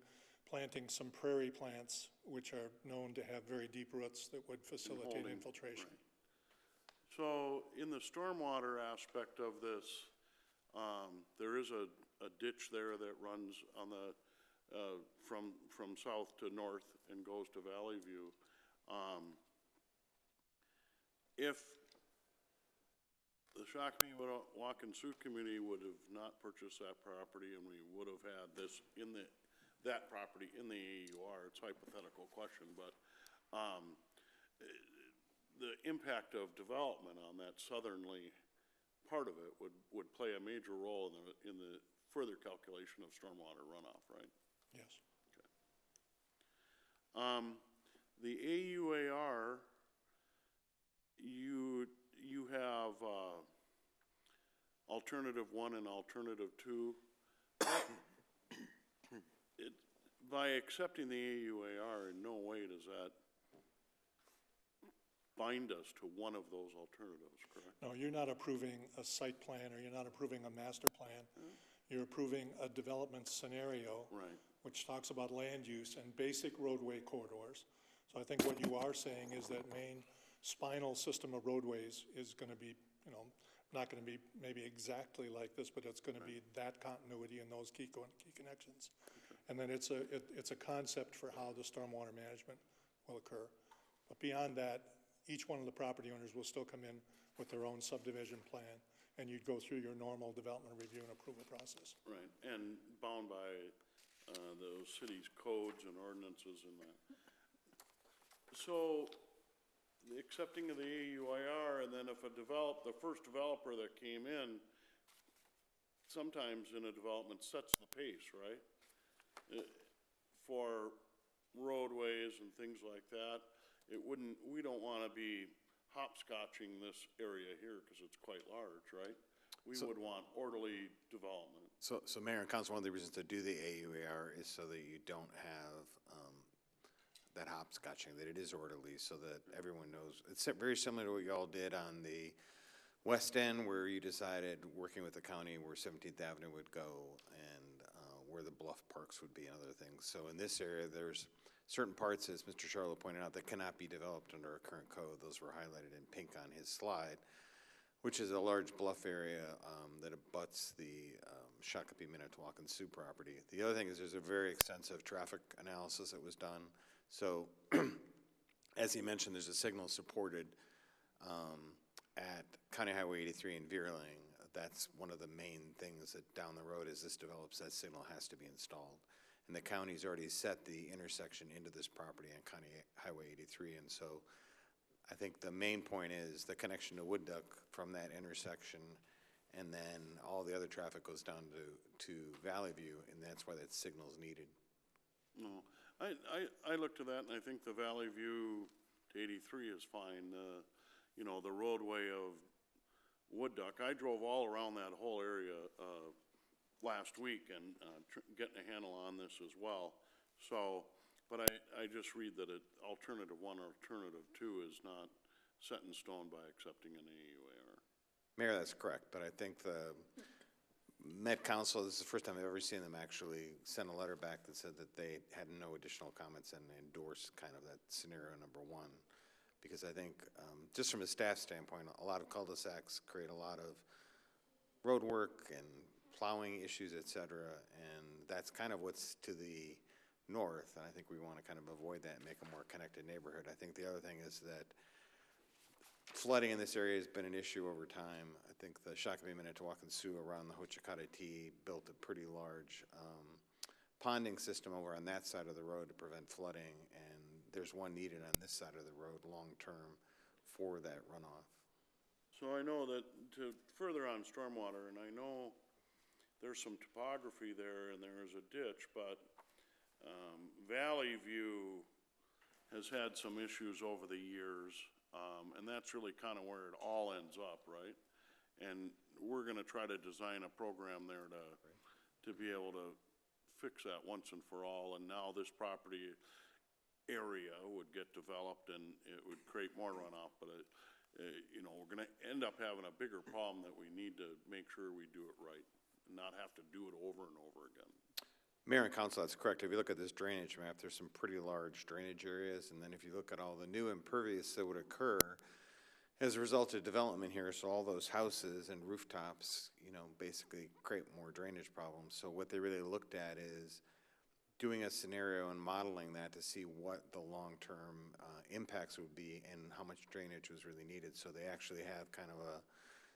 planting some prairie plants, which are known to have very deep roots that would facilitate Holding, infiltration. right. So in the stormwater aspect of this, there is a ditch there that runs on the, from south to north and goes to Valley View. If the Shakopee Mdewakan Sioux community would have not purchased that property and we would have had this in that property in the AUR, it's a hypothetical question, but the impact of development on that southerly part of it would play a major role in the further calculation of stormwater runoff, right? Yes. Okay. The AUAR, you you have, alternative 1 and alternative 2. By accepting the AUAR, in no way does that bind us to one of those alternatives, correct? No, you're not approving a site plan, or you're not approving a master plan. You're approving a development scenario. Right. Which talks about land use and basic roadway corridors. So I think what you are saying is that main spinal system of roadways is gonna be, you know, not gonna be maybe exactly like this, but it's gonna be that continuity and those key connections. And then it's a concept for how the stormwater management will occur. But beyond that, each one of the property owners will still come in with their own subdivision plan, and you'd go through your normal development review and approval process. Right, and bound by those cities' codes and ordinances and that. So, the accepting of the AUIR, and then if the first developer that came in, sometimes in a development sets the pace, right? For roadways and things like that, we don't wanna be hopscotching this area here, cause it's quite large, right? We would want orderly development. So Mayor and Council, one of the reasons to do the AUAR is so that you don't have that hopscotching, that it is orderly, so that everyone knows. It's very similar to what y'all did on the west end, where you decided, working with the county, where 17th Avenue would go and where the bluff parks would be and other things. So in this area, there's certain parts, as Mr. Charlotte pointed out, that cannot be developed under our current code. Those were highlighted in pink on his slide, which is a large bluff area that abuts the Shakopee, Minnetonka, and Sioux property. The other thing is there's a very extensive traffic analysis that was done. So, as he mentioned, there's a signal supported at County Highway 83 in Veerling. That's one of the main things that down the road, as this develops, that signal has to be installed. And the county's already set the intersection into this property on County Highway 83, and so I think the main point is the connection to Wood Duck from that intersection, and then all the other traffic goes down to Valley View, and that's why that signal is needed. No, I looked at that, and I think the Valley View to 83 is fine. You know, the roadway of Wood Duck, I drove all around that whole area last week and getting a handle on this as well. So, but I just read that alternative 1 or alternative 2 is not set in stone by accepting an AUAR. Mayor, that's correct, but I think the Met Council, this is the first time I've ever seen them actually send a letter back that said that they had no additional comments and endorsed kind of that scenario number 1. Because I think, just from a staff standpoint, a lot of cul-de-sacs create a lot of road work and plowing issues, et cetera, and that's kind of what's to the north, and I think we want to kind of avoid that and make a more connected neighborhood. I think the other thing is that flooding in this area has been an issue over time. I think the Shakopee, Minnetonka, and Sioux around the Hochikata T built a pretty large ponding system over on that side of the road to prevent flooding, and there's one needed on this side of the road long-term for that runoff. So I know that to further on stormwater, and I know there's some topography there and there's a ditch, but Valley View has had some issues over the years, and that's really kind of where it all ends up, right? And we're gonna try to design a program there to be able to fix that once and for all, and now this property area would get developed and it would create more runoff, but you know, we're gonna end up having a bigger problem that we need to make sure we do it right, and not have to do it over and over again. Mayor and Council, that's correct. If you look at this drainage map, there's some pretty large drainage areas, and then if you look at all the new impervious that would occur as a result of development here, so all those houses and rooftops, you know, basically create more drainage problems. So what they really looked at is doing a scenario and modeling that to see what the long-term impacts would be and how much drainage was really needed. So they actually have kind of a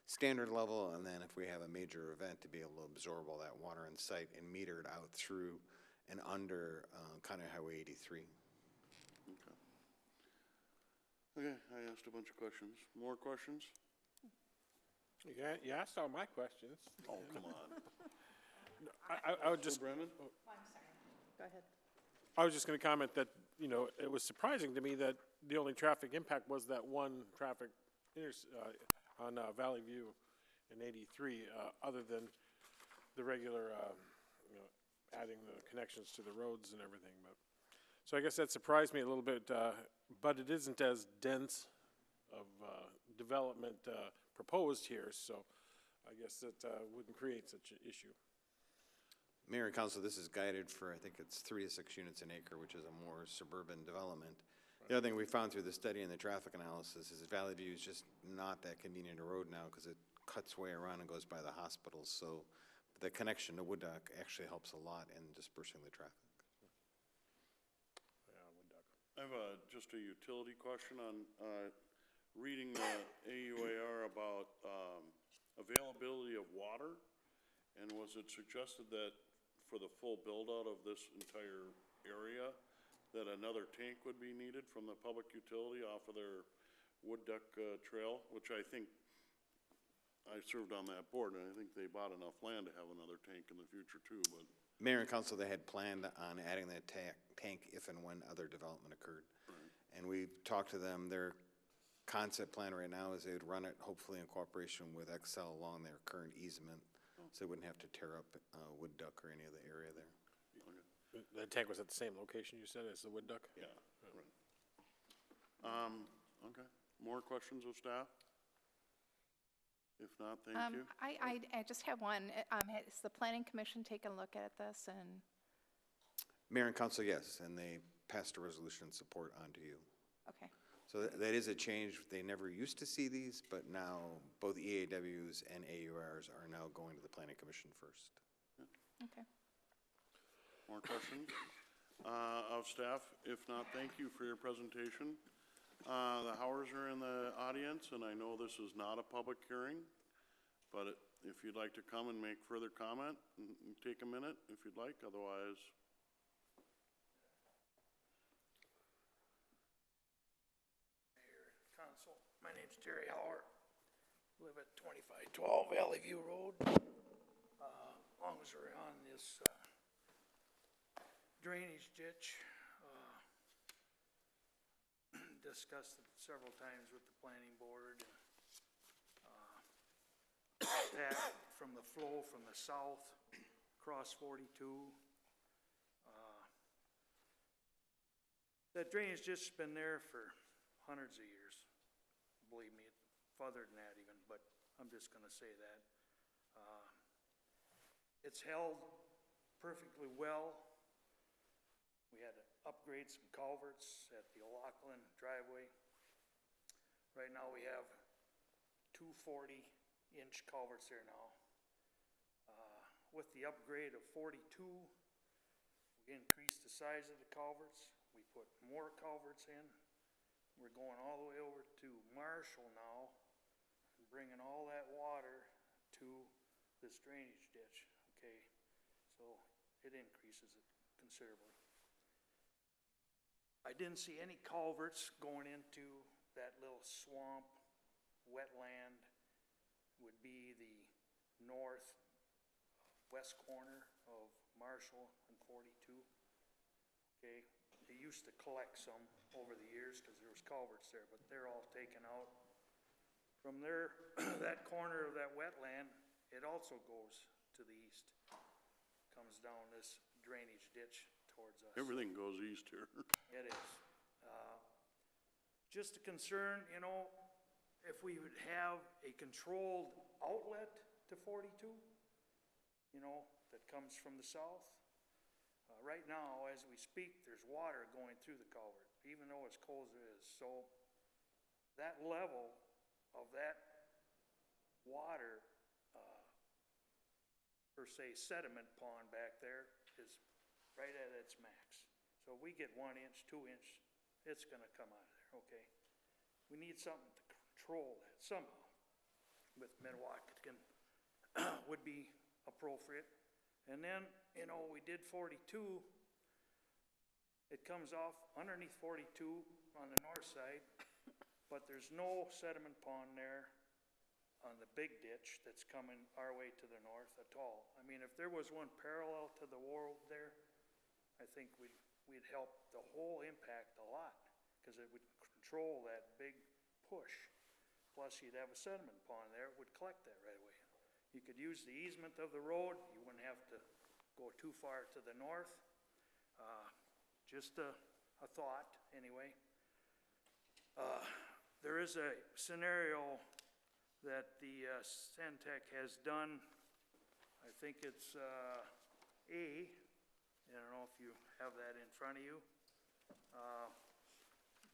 standard level, and then if we have a major event, to be able to absorb all that water in sight and meter it out through and under County Highway 83. Okay, I asked a bunch of questions. More questions? Yeah, you asked all my questions. Oh, come on. I would just, Brennan? Go ahead. I was just going to comment that, you know, it was surprising to me that the only traffic impact was that one traffic on Valley View in 83, other than the regular, you know, adding the connections to the roads and everything, but. So I guess that surprised me a little bit, but it isn't as dense of development proposed here, so I guess that wouldn't create such an issue. Mayor and council, this is guided for, I think it's 3 to 6 units an acre, which is a more suburban development. The other thing we found through the study and the traffic analysis is Valley View is just not that convenient a road now because it cuts way around and goes by the hospitals. So the connection to Wood Duck actually helps a lot in dispersing the traffic. I have just a utility question on, reading the AUAR about, availability of water. And was it suggested that for the full build-out of this entire area, that another tank would be needed from the public utility off of their Wood Duck, trail, which I think, I served on that board, and I think they bought enough land to have another tank in the future too, but. Mayor and council, they had planned on adding that tank if and when other development occurred. Right. And we've talked to them. Their concept plan right now is they would run it hopefully in cooperation with Excel along their current easement, so they wouldn't have to tear up Wood Duck or any of the area there. The tank was at the same location, you said, as the Wood Duck? Yeah, right. Okay, more questions of staff? If not, thank you. I just have one. Has the planning commission taken a look at this and? Mayor and council, yes, and they passed a resolution support onto you. Okay. So that is a change. They never used to see these, but now both EAWs and AURs are now going to the planning commission first. Okay. More questions of staff? If not, thank you for your presentation. The Howers are in the audience, and I know this is not a public hearing, but if you'd like to come and make further comment, take a minute if you'd like, otherwise. Mayor, council, my name's Jerry Howard, live at 2512 Valley View Road. As long as we're on this drainage ditch, discussed it several times with the planning board. That from the flow from the south across 42. That drainage ditch has been there for hundreds of years. Believe me, farther than that even, but I'm just gonna say that. It's held perfectly well. We had to upgrade some culverts at the O'Loughlin driveway. Right now we have 2 40-inch culverts there now. With the upgrade of 42, we increased the size of the culverts. We put more culverts in. We're going all the way over to Marshall now and bringing all that water to this drainage ditch, okay? So it increases it considerably. I didn't see any culverts going into that little swamp, wetland, would be the northwest corner of Marshall and 42. Okay, they used to collect some over the years because there was culverts there, but they're all taken out. From there, that corner of that wetland, it also goes to the east. Comes down this drainage ditch towards us. Everything goes east here. It is. Just a concern, you know, if we would have a controlled outlet to 42, you know, that comes from the south. Right now, as we speak, there's water going through the culvert, even though it's cold as it is. So that level of that water, per se sediment pond back there is right at its max. So if we get 1 inch, 2 inch, it's gonna come out of there, okay? We need something to control that somehow. With Midwaukegan would be appropriate. And then, you know, we did 42. It comes off underneath 42 on the north side, but there's no sediment pond there on the big ditch that's coming our way to the north at all. I mean, if there was one parallel to the world there, I think we'd help the whole impact a lot, because it would control that big push. plus you'd have a sediment pond there, it would collect that right away. You could use the easement of the road, you wouldn't have to go too far to the north. Just a thought, anyway. There is a scenario that the Centec has done. I think it's A. I don't know if you have that in front of you.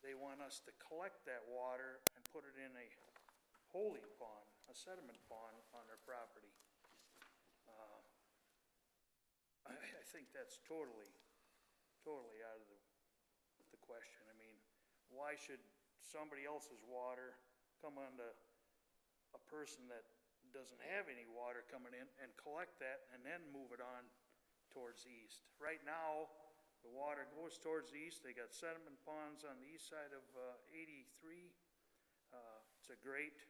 They want us to collect that water and put it in a holding pond, a sediment pond on their property. I think that's totally out of the question. I mean, why should somebody else's water come onto a person that doesn't have any water coming in and collect that and then move it on towards the east? Right now, the water goes towards the east. They got sediment ponds on the east side of 83. It's a great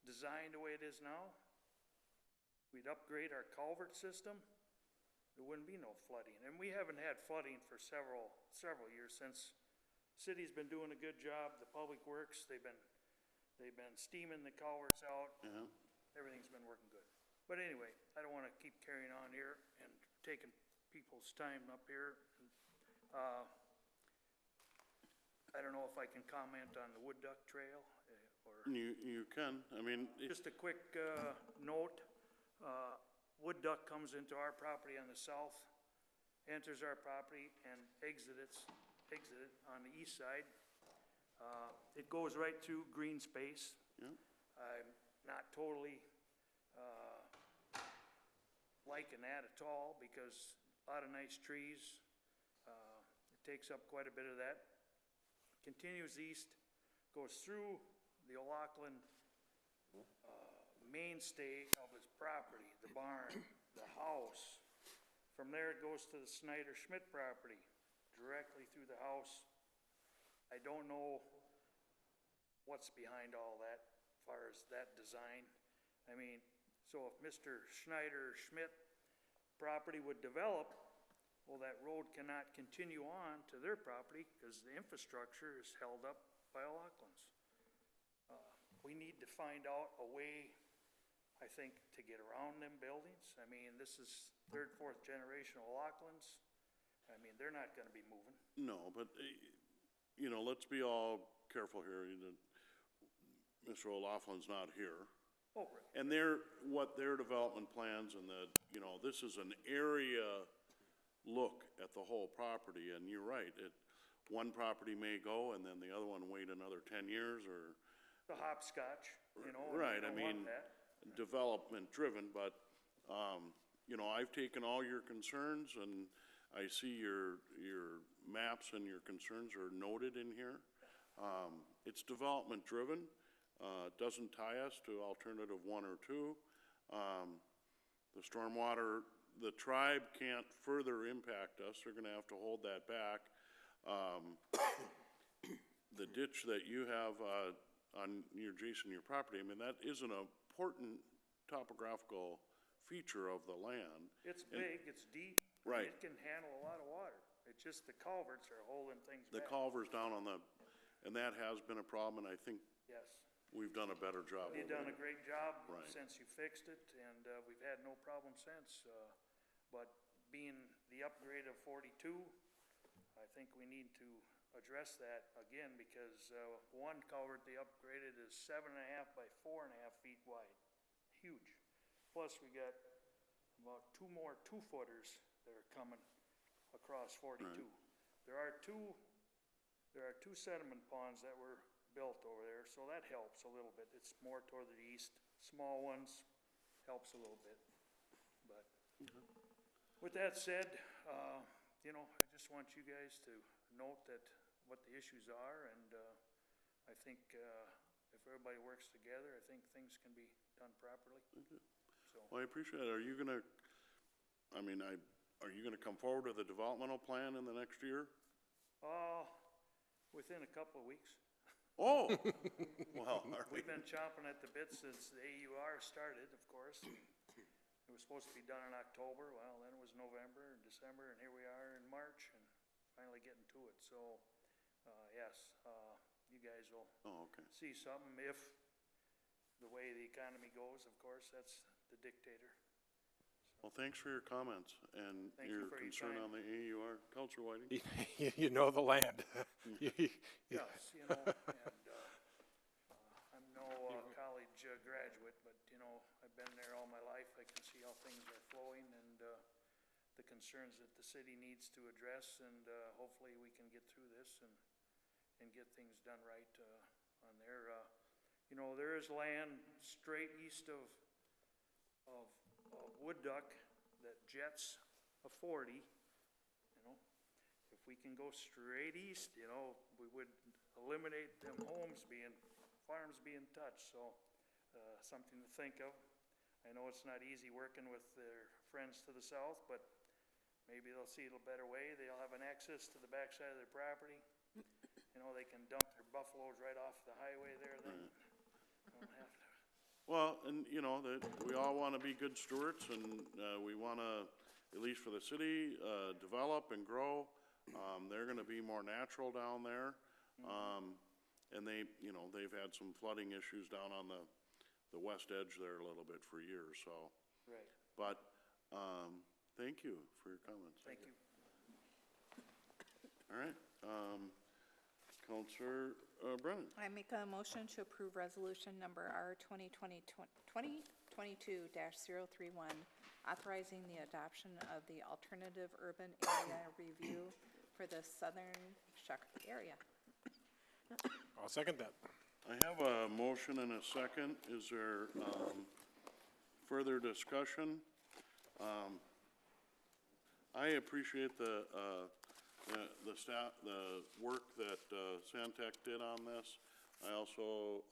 design the way it is now. We'd upgrade our culvert system. There wouldn't be no flooding. And we haven't had flooding for several years since city's been doing a good job. The public works, they've been steaming the culverts out. Yeah. Everything's been working good. But anyway, I don't want to keep carrying on here and taking people's time up here. I don't know if I can comment on the Wood Duck Trail or. You can, I mean, Just a quick note, Wood Duck comes into our property on the south, enters our property and exits it on the east side. It goes right through green space. yeah, I'm not totally liking that at all because a lot of nice trees. It takes up quite a bit of that. Continues east, goes through the O'Loughlin mainstay of his property, the barn, the house. From there, it goes to the Snyder Schmidt property, directly through the house. I don't know what's behind all that, as far as that design. I mean, so if Mr. Schneider Schmidt property would develop, well, that road cannot continue on to their property because the infrastructure is held up by O'Loughlin's. We need to find out a way, I think, to get around them buildings. I mean, this is third, fourth generation O'Loughlin's. I mean, they're not gonna be moving. no, but, you know, let's be all careful here. Mr. O'Loughlin's not here. Oh, right. And what their development plans and you know, this is an area look at the whole property, and you're right, one property may go and then the other one wait another 10 years or. The hopscotch, you know. and Right, we I don't want mean, that. development driven, but, you know, I've taken all your concerns and I see your maps and your concerns are noted in here. It's development driven, it doesn't tie us to alternative 1 or 2. The stormwater, the tribe can't further impact us, they're gonna have to hold that back. The ditch that you have, on adjacent to your property, I mean, that is an important topographical feature of the land. It's big, it's deep. Right. It can handle a lot of water. It's just the culverts are holding things The back. culver's down on and that has been a problem, and I think Yes. we've done a better job. You've over done a there. great job Right. since you fixed it, and we've had no problem since. But being the upgrade of 42, I think we need to address that again because one culvert they upgraded is 7.5 by 4.5 feet wide. Huge. Plus we got about 2 more 2-footers that are coming across 42. Right. There are two sediment ponds that were built over there, so that helps a little bit. It's more toward the east. Small ones helps a little bit. But with that said, you know, I just want you guys to note that what the issues are, and I think if everybody works together, I think things can be done properly. So, Well, I appreciate it. Are you gonna come forward with a developmental plan in the next year? within a couple of weeks. Oh, well, are we? We've been chomping at the bit since the AUR started, of course. It was supposed to be done in October, well, then it was November and December, and here we are in March, and finally getting to it. So, yes, you guys will Oh, okay. see something. If the way the economy goes, of course, that's the dictator. Well, thanks for your comments and Thank you your for your concern time. on the AUR. Counselor Whiting? You know the land. Yes, you know, and, I'm no college graduate, but, you know, I've been there all my life. I can see how things are flowing and, the concerns that the city needs to address, and, hopefully we can get through this and get things done right, on there. You know, there is land straight east of Wood Duck that jets a 40, you know. If we can go straight east, you know, we would eliminate them farms being touched, so, something to think of. I know it's not easy working with their friends to the south, but maybe they'll see it a better way. They'll have an access to the backside of their property. You know, they can dump their buffaloes right off the highway there then. Don't have to. Well, and, you know, that we all want to be good stewards, and we want to, at least for the city, develop and grow. They're going to be more natural down there. And they, you know, they've had some flooding issues down on the west edge there a little bit for years, so. Right. But, thank you for your comments. Thank you. All right, Counselor Brennan. I make a motion to approve resolution number R 2022-031, authorizing the adoption of the alternative urban area review for the southern Shakopee area. I'll second that. I have a motion and a second. Is there further discussion? I appreciate the staff, the work that Santec did on this. I also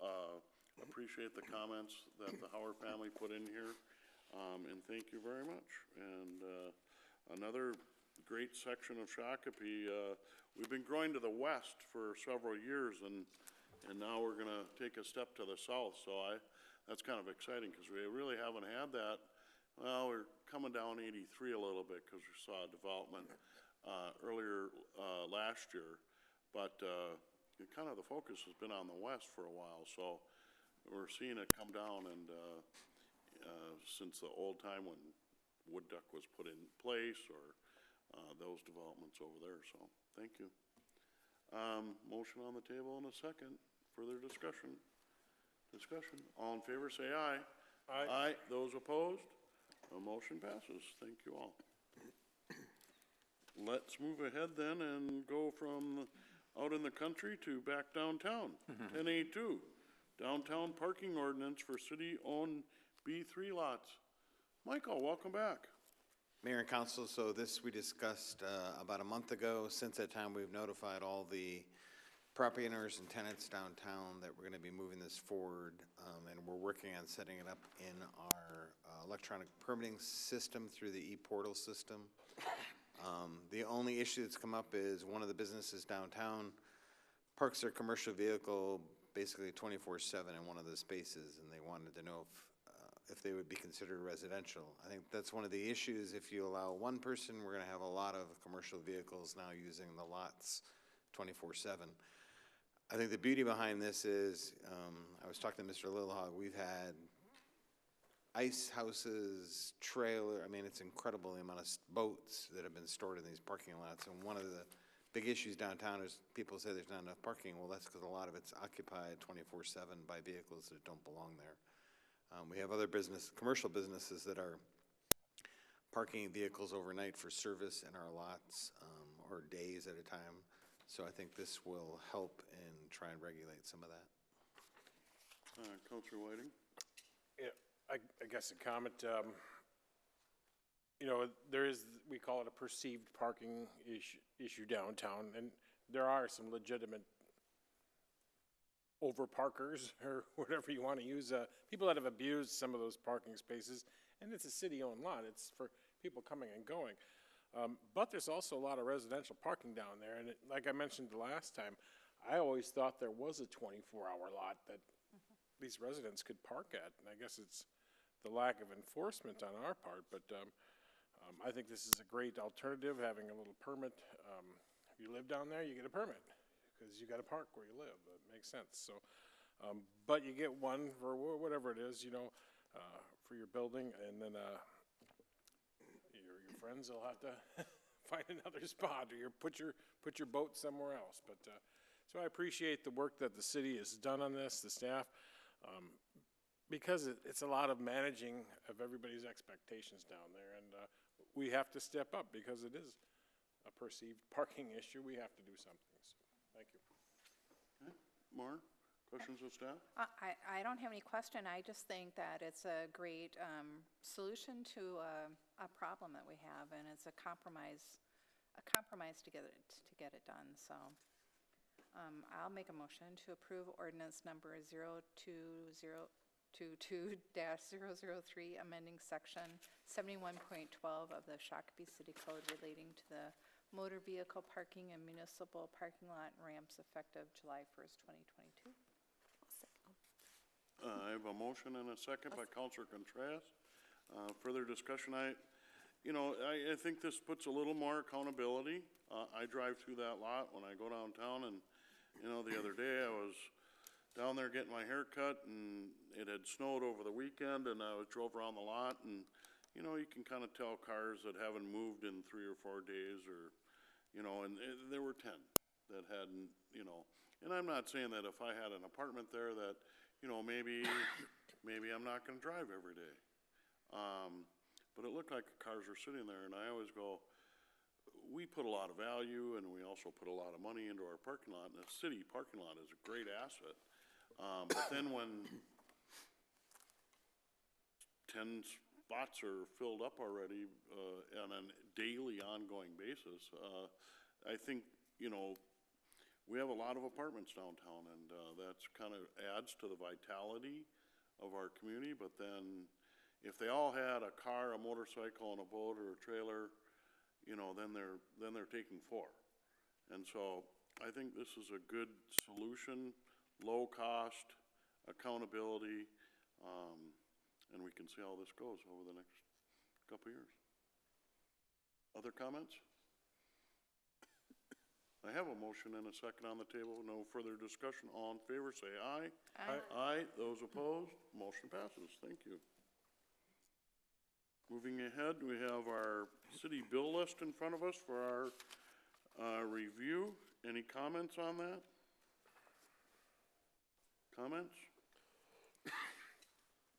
appreciate the comments that the Hauer family put in here, and thank you very much. And another great section of Shakopee. We've been growing to the west for several years, and now we're going to take a step to the south. So that's kind of exciting because we really haven't had that. Well, we're coming down 83 a little bit because we saw a development earlier last year, but kind of the focus has been on the west for a while. So we're seeing it come down, and since the old time when Wood Duck was put in place, or those developments over there. So thank you. Motion on the table in a second. Further discussion? All in favor, say aye. Aye. Aye. Those opposed? The motion passes. Thank you all. Let's move ahead then and go from out in the country to back downtown. 10A2, downtown parking ordinance for city-owned B3 lots. Michael, welcome back. Mayor and council, so this we discussed about a month ago. Since that time, we've notified all the property owners and tenants downtown that we're going to be moving this forward, and we're working on setting it up in our electronic permitting system through the e-portal system. The only issue that's come up is one of the businesses downtown parks their commercial vehicle basically 24/7 in one of the spaces, and they wanted to know if they would be considered residential. I think that's one of the issues. If you allow one person, we're going to have a lot of commercial vehicles now using the lots 24/7. I think the beauty behind this is, I was talking to Mr. Lilhog, we've had ice houses, trailer, I mean, it's incredible the amount of boats that have been stored in these parking lots. And one of the big issues downtown is people say there's not enough parking. Well, that's because a lot of it's occupied 24/7 by vehicles that don't belong there. We have other commercial businesses that are parking vehicles overnight for service in our lots, or days at a time. So I think this will help and try and regulate some of that. Councilor Whiting? Yeah, I guess a comment, you know, there is, we call it a perceived parking issue downtown, and there are some legitimate over-parkers, or whatever you want to use, people that have abused some of those parking spaces, and it's a city-owned lot. It's for people coming and going. But there's also a lot of residential parking down there, and like I mentioned the last time, I always thought there was a 24-hour lot that these residents could park at, and I guess it's the lack of enforcement on our part, but I think this is a great alternative, having a little permit. If you live down there, you get a permit, because you got to park where you live. That makes sense. So But you get one for whatever it is, you know, for your building, and then, your friends will have to find another spot, or put your boat somewhere else. But, so I appreciate the work that the city has done on this, the staff, because it's a lot of managing of everybody's expectations down there, and we have to step up because it is a perceived parking issue. We have to do something, so, thank you. Okay. More questions of staff? I don't have any question. I just think that it's a great solution to a problem that we have, and it's a compromise to get it done. So I'll make a motion to approve ordinance number 02-003, amending section 71.12 of the Shakopee City Code relating to the motor vehicle parking and municipal parking lot ramps effective July 1st, 2022. I have a motion and a second by Counselor Contreras. Further discussion, I think this puts a little more accountability. I drive through that lot when I go downtown, and, the other day I was down there getting my hair cut, and it had snowed over the weekend, and I drove around the lot, and, you can kind of tell cars that haven't moved in 3 or 4 days, or, and there were 10 that hadn't, and I'm not saying that if I had an apartment there that, maybe I'm not gonna drive every day. But it looked like the cars were sitting there, and I always go, we put a lot of value, and we also put a lot of money into our parking lot, and the city parking lot is a great asset. But then when 10 spots are filled up already, on a daily ongoing basis, I think, we have a lot of apartments downtown, and that's kind of adds to the vitality of our community. But then if they all had a car, a motorcycle, and a boat or a trailer, then they're taking 4. And so I think this is a good solution, low cost, accountability, and we can see how this goes over the next couple years. Other comments? I have a motion and a second on the table. No further discussion. All in favor, say aye. Aye. Aye. Those opposed, motion passes. Thank you. Moving ahead, we have our city bill list in front of us for our review. Any comments on that? Comments?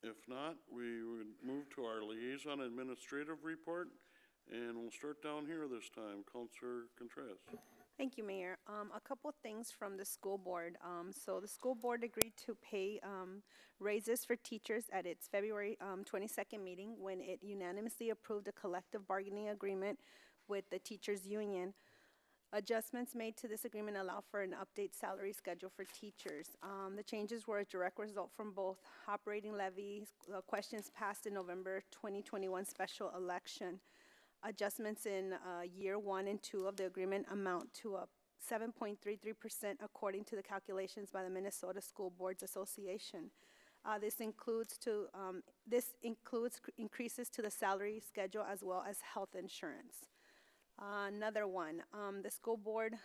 If not, we would move to our liaison administrative report, and we'll start down here this time. Councilor Contreras. Thank you, Mayor. A couple things from the school board. So the school board agreed to pay raises for teachers at its February 22nd meeting when it unanimously approved a collective bargaining agreement with the teachers union. Adjustments made to this agreement allow for an update salary schedule for teachers. The changes were a direct result from both operating levy questions passed in November 2021 special election. Adjustments in year 1 and 2 of the agreement amount to a 7.33% according to the calculations by the Minnesota School Boards Association. This includes increases to the salary schedule as well as health insurance. Another one, the school board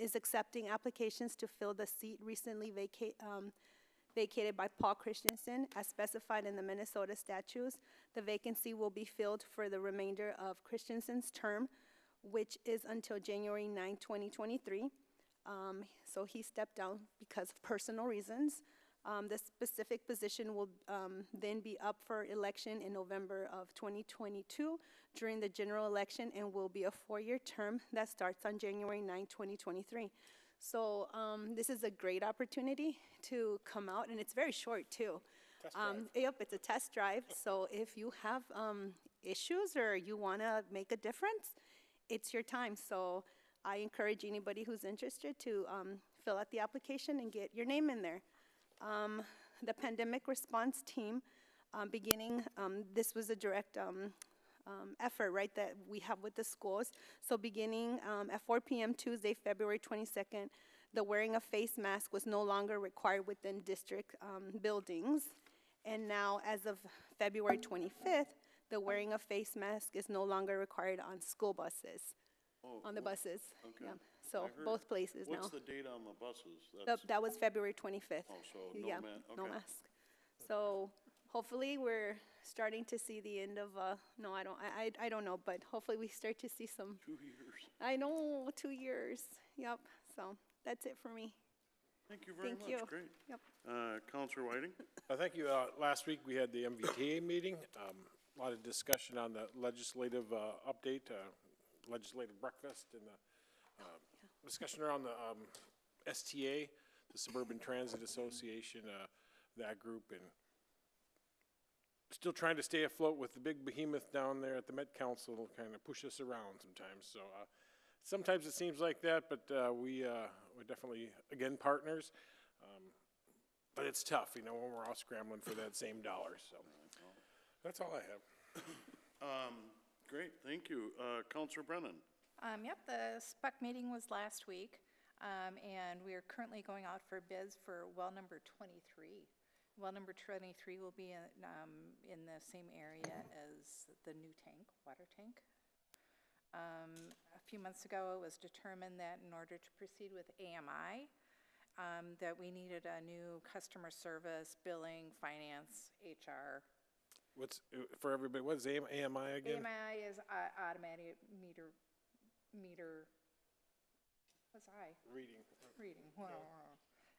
is accepting applications to fill the seat recently vacated by Paul Christensen as specified in the Minnesota statutes. The vacancy will be filled for the remainder of Christensen's term, which is until January 9, 2023. So he stepped down because of personal reasons. The specific position will then be up for election in November of 2022 during the general election and will be a 4-year term that starts on January 9, 2023. So this is a great opportunity to come out, and it's very short too. Yep, it's a test drive. So if you have issues or you want to make a difference, it's your time. So I encourage anybody who's interested to fill out the application and get your name in there. The pandemic response team, this was a direct effort, right, that we have with the schools. So beginning at 4 p.m. Tuesday, February 22nd, the wearing of face mask was no longer required within district buildings. And now, as of February 25th, the wearing of face mask is no longer required on school buses. on the buses. okay. Yeah. So I heard- both places now. What's the date on the buses? That was February 25th. Oh, so no Yeah, no okay. mask. So hopefully we're starting to see the end of, no, I don't know, but hopefully we start to see some, 2 years. I know, 2 years. Yep. So that's it for me. Thank you very Thank much. you. Great. Yep. Counselor Whiting? Thank you. Last week, we had the MVTA meeting. A lot of discussion on the legislative update, legislative breakfast, and the discussion around the STA, the Suburban Transit Association, that group, and still trying to stay afloat with the big behemoth down there at the Met Council, kind of push us around sometimes. So sometimes it seems like that, but we're definitely, again, partners. But it's tough, you know, when we're all scrambling for that same dollar, so. That's all I have. Great, thank you. Counselor Brennan? Yep, the SPUC meeting was last week, and we are currently going out for bids for well number 23. Well number 23 will be in the same area as the new tank, water tank. A few months ago, it was determined that in order to proceed with AMI, that we needed a new customer service, billing, finance, HR. What's, for everybody, what is AMI again? AMI is automatic meter, what's I? Reading.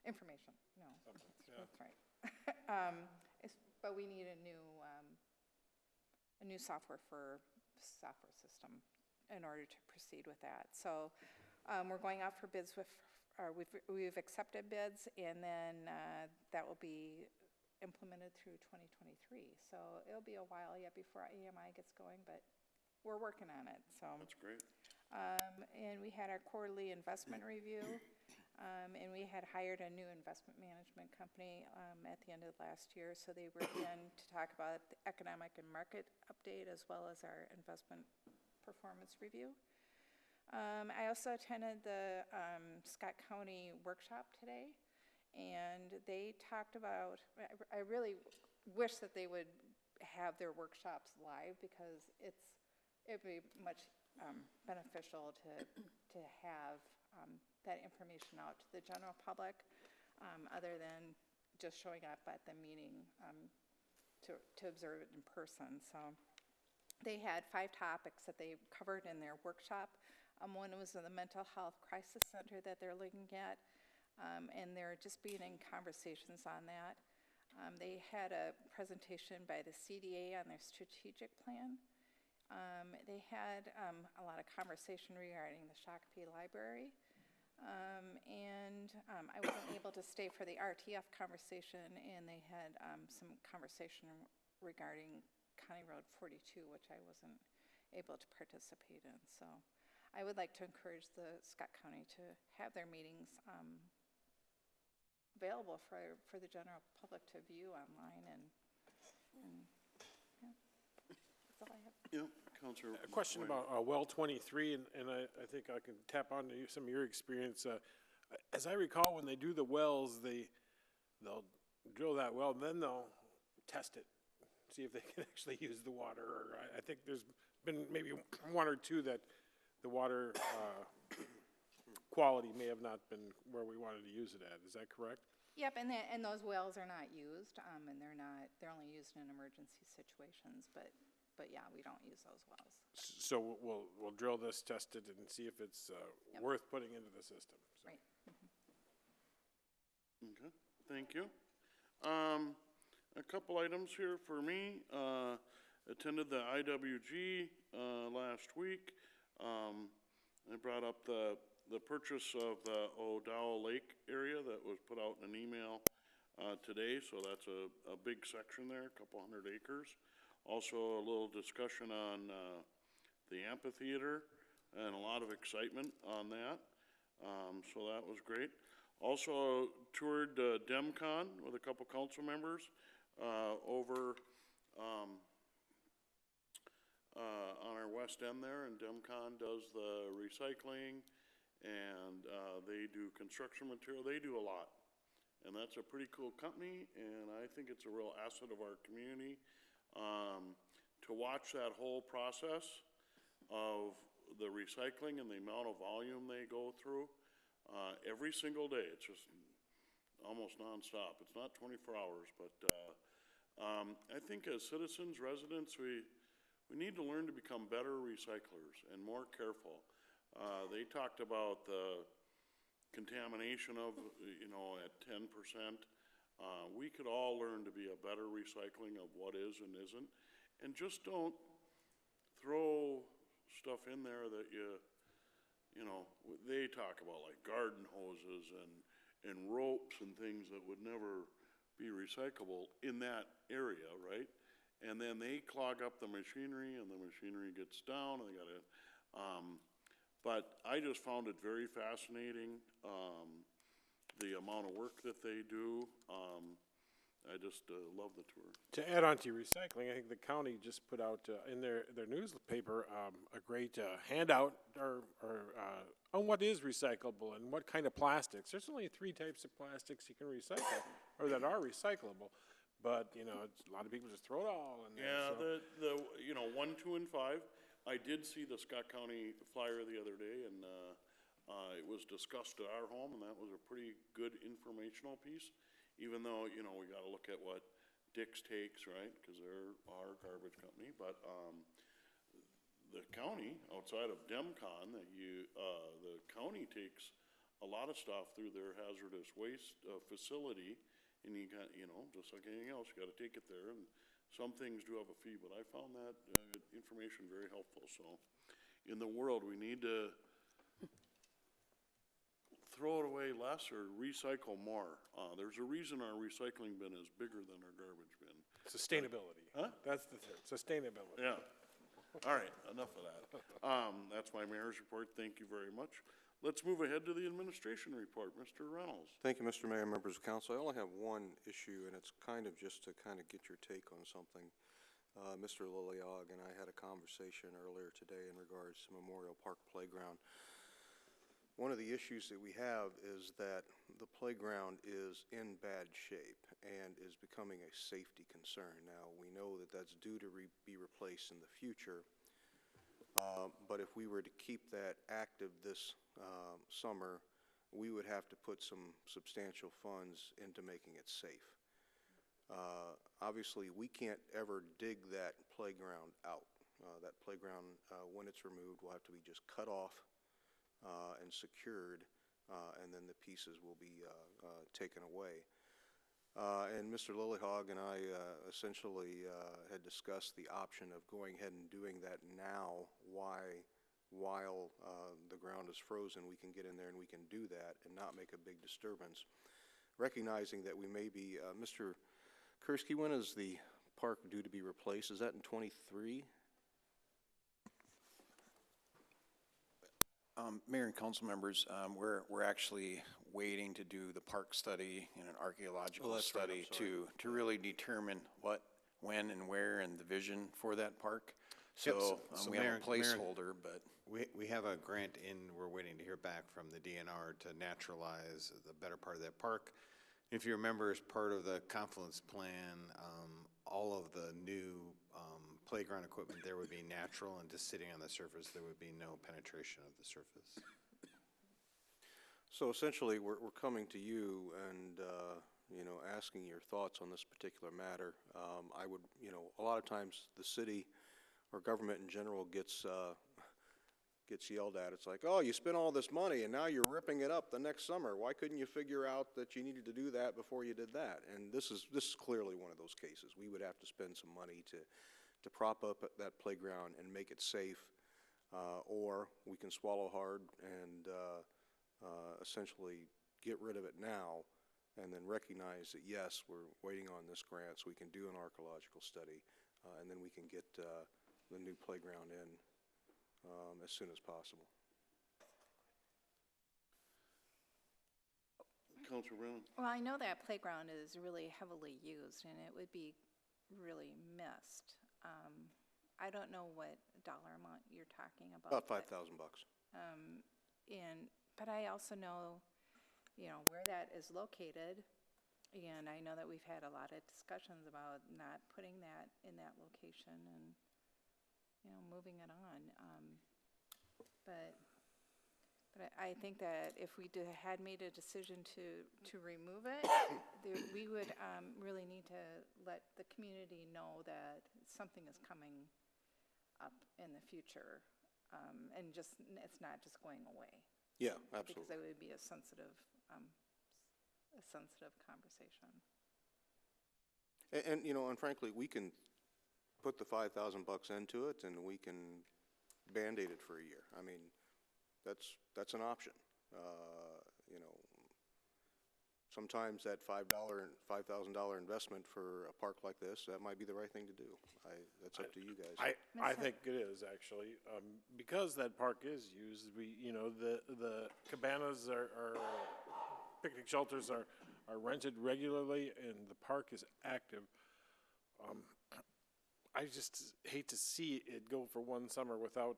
Information, no, Yeah. that's right. But we need a new software system in order to proceed with that. So we're going out for bids with, we've accepted bids, and then that will be implemented through 2023. So it'll be a while yet before AMI gets going, but we're working on it, so. That's great. And we had our quarterly investment review, and we had hired a new investment management company at the end of last year, so they were in to talk about the economic and market update as well as our investment performance review. I also attended the Scott County workshop today, and they talked about, I really wish that they would have their workshops live, because it'd be much beneficial to have that information out to the general public, other than just showing up at the meeting to observe it in person. So they had 5 topics that they covered in their workshop. One was the mental health crisis center that they're looking at, and they're just being in conversations on that. They had a presentation by the CDA on their strategic plan. They had a lot of conversation regarding the Shakopee Library. I wasn't able to stay for the RTF conversation, and they had some conversation regarding County Road 42, which I wasn't able to participate in. So I would like to encourage the Scott County to have their meetings available for the general public to view online, and yeah, that's all I have. Yeah, Counselor. A question about well 23, and I think I can tap on to some of your experience. As I recall, when they do the wells, they'll drill that well, and then they'll test it, see if they can actually use the water. Or I think there's been maybe 1 or 2 that the water quality may have not been where we wanted to use it at. Is that correct? Yep, and those wells are not used, and they're only used in emergency situations, but yeah, we don't use those wells. So we'll drill this, test it, and see if it's worth putting into the system. So. Right. Okay, thank you. A couple items here for me. Attended the IWG last week. I brought up the purchase of the O'Dowell Lake area that was put out in an email today, so that's a big section there, a couple hundred acres. Also a little discussion on the amphitheater, and a lot of excitement on that, so that was great. Also toured DEMCON with a couple council members over on our west end there, and DEMCON does the recycling, and they do construction material. They do a lot, and that's a pretty cool company, and I think it's a real asset of our community to watch that whole process of the recycling and the amount of volume they go through, every single day. It's just almost nonstop. It's not 24 hours, but, I think as citizens, residents, we need to learn to become better recyclers and more careful. They talked about the contamination of, at 10%. We could all learn to be a better recycling of what is and isn't, and just don't throw stuff in there that they talk about like garden hoses and ropes and things that would never be recyclable in that area, right? And then they clog up the machinery and the machinery gets down and they gotta, but I just found it very fascinating, the amount of work that they do. I just love the tour. To add on to recycling, I think the county just put out in their newspaper a great handout on what is recyclable and what kind of plastics. There's only 3 types of plastics you can recycle or that are recyclable, but a lot of people just throw it all in there. Yeah, so. the 1, 2, and 5. I did see the Scott County flyer the other day, and it was discussed at our home, and that was a pretty good informational piece. Even though, we gotta look at what Dick's takes, right, because they're our garbage company, but, the county, outside of DEMCON, the county takes a lot of stuff through their hazardous waste, facility, and you got, just like anything else, you gotta take it there, and some things do have a fee, but I found that, information very helpful, so. In the world, we need to throw it away less or recycle more. There's a reason our recycling bin is bigger than our garbage bin. Sustainability. Huh? That's the thing, sustainability. Yeah. All right, enough of that. That's my mayor's report. Thank you very much. Let's move ahead to the administration report. Mr. Reynolds. Thank you, Mr. Mayor, members of council. I only have one issue, and it's kind of just to kind of get your take on something. Mr. Liliog and I had a conversation earlier today in regards to Memorial Park Playground. One of the issues that we have is that the playground is in bad shape and is becoming a safety concern. Now, we know that that's due to be replaced in the future, but if we were to keep that active this summer, we would have to put some substantial funds into making it safe. Obviously, we can't ever dig that playground out. That playground, when it's removed, will have to be just cut off and secured, and then the pieces will be taken away. And Mr. Lillyhog and I essentially had discussed the option of going ahead and doing that now while the ground is frozen. We can get in there and we can do that and not make a big disturbance, recognizing that we may be, Mr. Kursky, when is the park due to be replaced? Is that in '23? Mayor and council members, we're actually waiting to do the park study and an archaeological study to really determine what, when, and where, and the vision for that park. So, so we have a placeholder, but We have a grant in, we're waiting to hear back from the DNR to naturalize the better part of that park. If you remember, as part of the confluence plan, all of the new playground equipment there would be natural, and just sitting on the surface, there would be no penetration of the surface. So essentially, we're coming to you and, asking your thoughts on this particular matter. I would, a lot of times the city or government in general gets yelled at. It's like, oh, you spent all this money and now you're ripping it up the next summer. Why couldn't you figure out that you needed to do that before you did that? And this is clearly one of those cases. We would have to spend some money to prop up that playground and make it safe, or we can swallow hard and essentially get rid of it now and then recognize that, yes, we're waiting on this grant so we can do an archaeological study, and then we can get the new playground in as soon as possible. Councilor Brown. Well, I know that playground is really heavily used, and it would be really missed. I don't know what dollar amount you're talking about. About $5,000. But I also know, where that is located, and I know that we've had a lot of discussions about not putting that in that location and, moving it on. But I think that if we had made a decision to remove it, we would really need to let the community know that something is coming up in the future, and it's not just going away. Yeah, Because absolutely. it would be a sensitive conversation. And, you know, and frankly, we can put the $5,000 into it and we can Band-Aid it for a year. I mean, that's an option. You know, sometimes that $5,000 investment for a park like this, that might be the right thing to do. That's up to you guys. I think it is, actually, because that park is used, you know, the cabanas are picnic shelters are rented regularly, and the park is active. I just hate to see it go for one summer without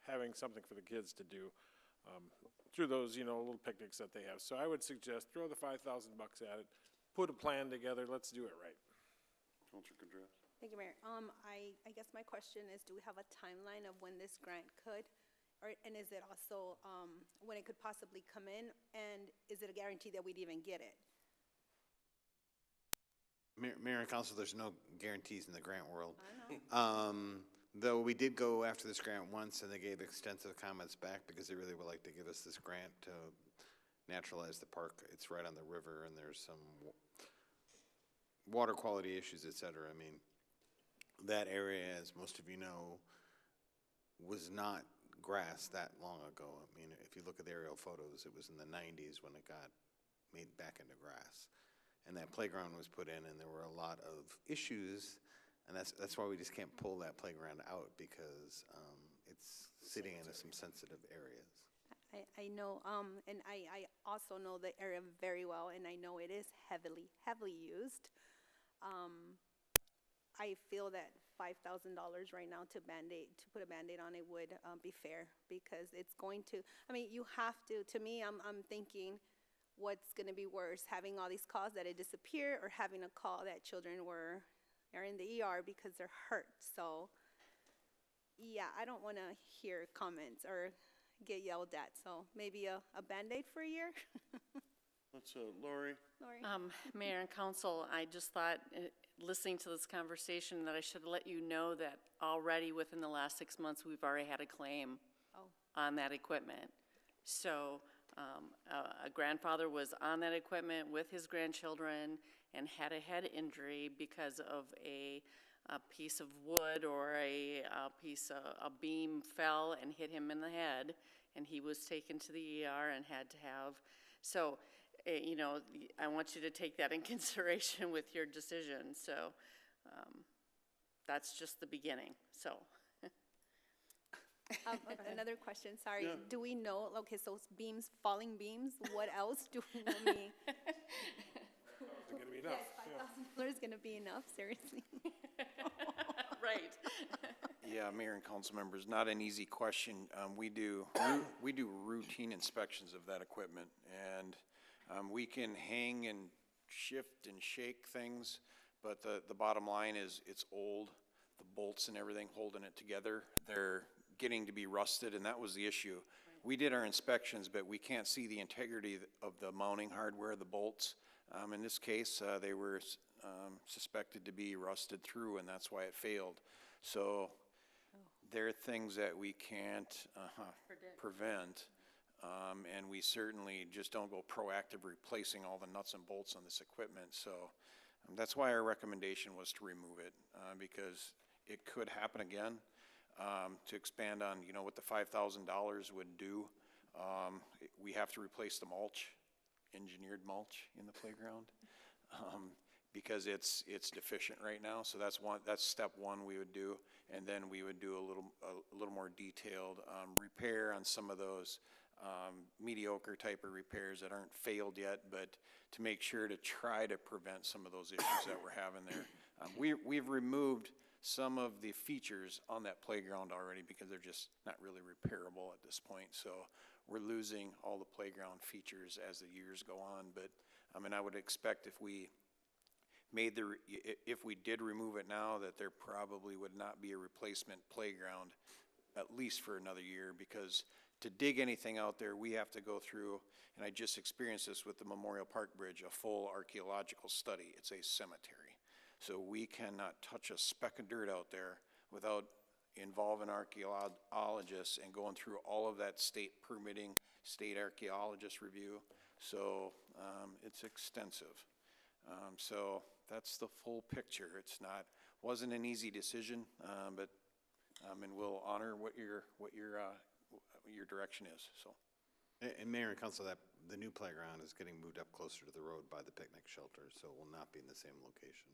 having something for the kids to do through those, you know, little picnics that they have. So I would suggest throw the $5,000 at it, put a plan together, let's do it right. Counselor Contreras? Thank you, Mayor. I guess my question is, do we have a timeline of when this grant could, and is it also, when it could possibly come in, and is it a guarantee that we'd even get it? Mayor and council, there's no guarantees in the grant world. I know. Though we did go after this grant once, and they gave extensive comments back because they really would like to give us this grant to naturalize the park. It's right on the river, and there's some water quality issues, et cetera. I mean, that area, as most of you know, was not grass that long ago. I mean, if you look at the aerial photos, it was in the 90s when it got made back into grass. And that playground was put in, and there were a lot of issues, and that's why we just can't pull that playground out, because it's sitting in some sensitive areas. I know, and I also know the area very well, and I know it is heavily used. I feel that $5,000 right now to put a Band-Aid on it would be fair, because it's going to, I mean, you have to me, I'm thinking, what's going to be worse, having all these calls that it disappeared, or having a call that children are in the ER because they're hurt? So, yeah, I don't want to hear comments or get yelled at. So maybe a Band-Aid for a year? That's Lori. Lori? Mayor and council, I just thought, listening to this conversation, that I should let you know that already within the last 6 months, we've already had a claim on that equipment. So a grandfather was on that equipment with his grandchildren and had a head injury because of a piece of wood or a beam fell and hit him in the head, and he was taken to the ER and had to have, so, you know, I want you to take that in consideration with your decision. So that's just the beginning, so. Another question, sorry. Yeah. Do we know, okay, so it's beams, falling beams, what else do we need? Is it gonna be enough? Yes, $5,000 is going to be enough, seriously. Right. Yeah, Mayor and council members, not an easy question. We do routine inspections of that equipment, and we can hang and shift and shake things, but the bottom line is it's old. The bolts and everything holding it together, they're getting to be rusted, and that was the issue. We did our inspections, but we can't see the integrity of the mounting hardware, the bolts. In this case, they were suspected to be rusted through, and that's why it failed. So there are things that we can't prevent, and we certainly just don't go proactive replacing all the nuts and bolts on this equipment. So that's why our recommendation was to remove it, because it could happen again. To expand on, you know, what the $5,000 would do, we have to replace the mulch, engineered mulch in the playground, because it's deficient right now. So that's step one we would do, and then we would do a little more detailed repair on some of those mediocre type of repairs that aren't failed yet, but to make sure to try to prevent some of those issues that we're having there. We've removed some of the features on that playground already because they're just not really repairable at this point. So we're losing all the playground features as the years go on. But I mean, I would expect if we did remove it now, that there probably would not be a replacement playground at least for another year, because to dig anything out there, we have to go through, and I just experienced this with the Memorial Park Bridge, a full archaeological study. It's a cemetery. So we cannot touch a speck of dirt out there without involving archaeologists and going through all of that state permitting, state archaeologist review. So it's extensive. So that's the full picture. It's not, wasn't an easy decision, but and we'll honor what your direction is. So. And Mayor and Council, that the new playground is getting moved up closer to the road by the picnic shelter, so it will not be in the same location.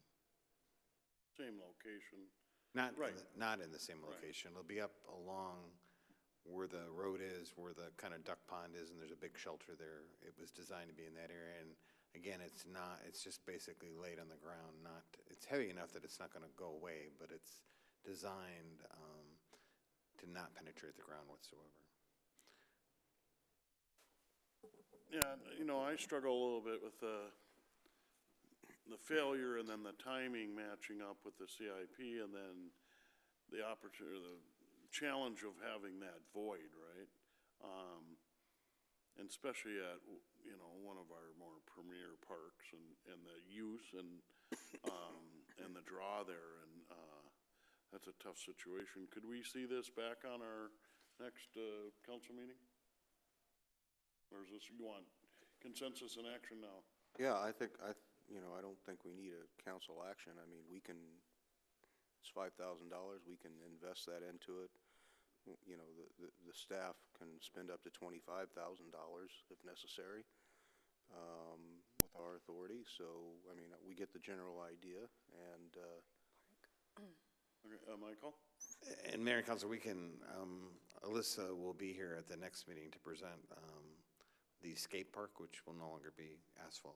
Same location. Not, Right. not in the same Right. location. It'll be up along where the road is, where the kind of duck pond is, and there's a big shelter there. It was designed to be in that area, and again, it's not, it's just basically laid on the ground, not, it's heavy enough that it's not gonna go away, but it's designed, to not penetrate the ground whatsoever. Yeah, you know, I struggle a little bit with the failure and then the timing matching up with the CIP and then the opportunity, the challenge of having that void, right? And especially at, you know, one of our more premier parks and the use and the draw there, and that's a tough situation. Could we see this back on our next council meeting? Or is this, you want consensus and action now? Yeah, I think, you know, I don't think we need a council action. I mean, we can, it's $5,000, we can invest that into it. You know, the staff can spend up to $25,000 if necessary, with our authority. So, I mean, we get the general idea, and, Okay, Michael? And Mayor and Council, we can, Alyssa will be here at the next meeting to present the skate park, which will no longer be asphalt,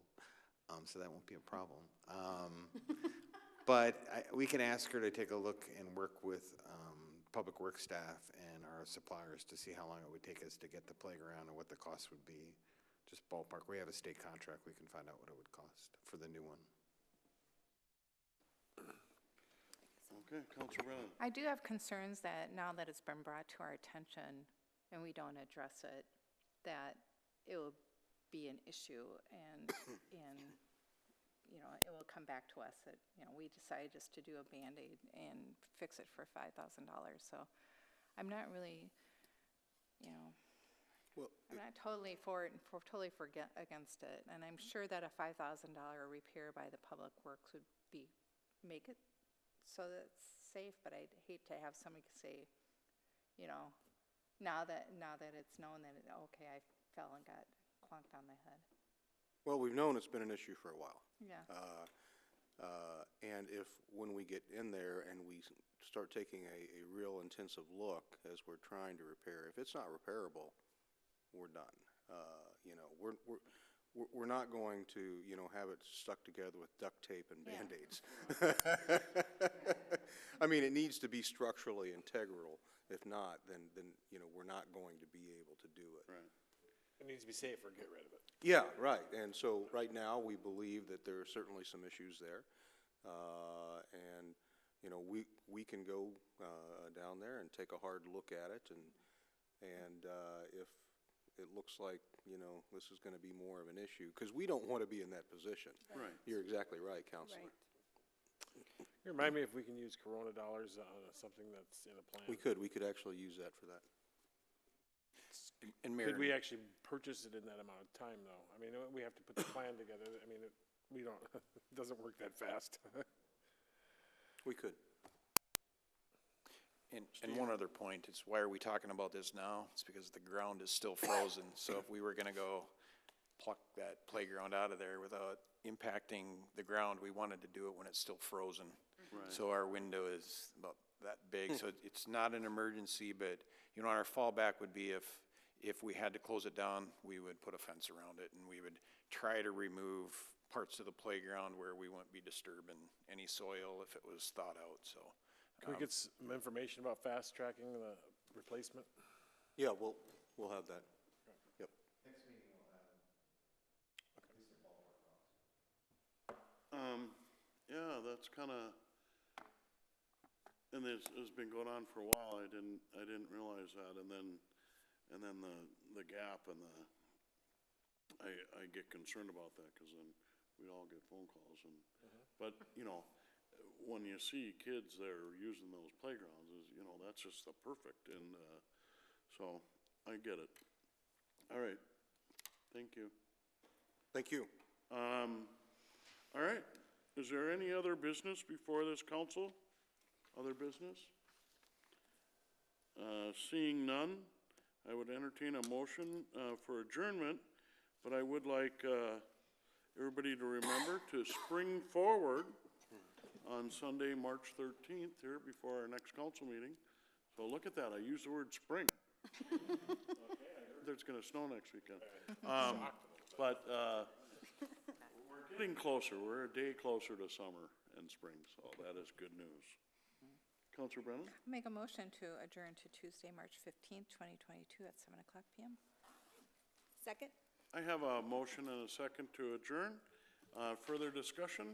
so that won't be a problem. But we can ask her to take a look and work with Public Works staff and our suppliers to see how long it would take us to get the playground and what the cost would be. Just ballpark. We have a state contract. We can find out what it would cost for the new one. Okay, Councilor Brennan. I do have concerns that now that it's been brought to our attention and we don't address it, that it will be an issue and, you know, it will come back to us that, you know, we decided just to do a Band-Aid and fix it for $5,000. So I'm not really, you know, well, I'm not totally for it and totally against it. And I'm sure that a $5,000 repair by the Public Works would make it so that it's safe, but I'd hate to have somebody say, you know, now that it's known that, okay, I fell and got clunked on the head. well, we've known it's been an issue for a while. Yeah. And if, when we get in there and we start taking a real intensive look as we're trying to repair, if it's not repairable, we're done. You know, we're not going to, you know, have it stuck together with duct tape and Yeah. Band-Aids. I mean, it needs to be structurally integral. If not, then, you know, we're not going to be able to do it. Right. It needs to be safe or get rid of it. Yeah, right. And so right now, we believe that there are certainly some issues there. And, you know, we can go down there and take a hard look at it. And if it looks like, you know, this is going to be more of an issue, because we don't want to be in that position. Right. You're exactly right, Counselor. Right. You remind me if we can use Corona dollars on something that's in a plan. We could actually use that for that. And Mayor. Could we actually purchase it in that amount of time, though? I mean, we have to put the plan together. I mean, we don't, it doesn't work that fast. We could. And one other point, it's why are we talking about this now? It's because the ground is still frozen. So if we were gonna go pluck that playground out of there without impacting the ground, we wanted to do it when it's still frozen. Right. So our window is about that big, so it's not an emergency, but, you know, our fallback would be if we had to close it down, we would put a fence around it, and we would try to remove parts of the playground where we wouldn't be disturbing any soil if it was thawed out, so. Can we get some information about fast tracking the replacement? Yeah, we'll have that. Yep. Yeah, that's kind of, And this has been going on for a while, I didn't realize that, and then the gap and I get concerned about that, cause then we all get phone calls and, but, you know, when you see kids there using those playgrounds, you know, that's just the perfect, and, so, I get it. All right, thank you. Thank you. All right, is there any other business before this council? Other business? Seeing none, I would entertain a motion, for adjournment, but I would like, everybody to remember to spring forward on Sunday, March 13th, here before our next council meeting. So look at that, I used the word spring. Okay, I heard there's gonna snow next weekend. But, we're getting closer, we're a day closer to summer and spring, so that is good news. Councilor Brennan? Make a motion to adjourn to Tuesday, March 15th, 2022 at 7 o'clock PM. Second? I have a motion and a second to adjourn. Further discussion?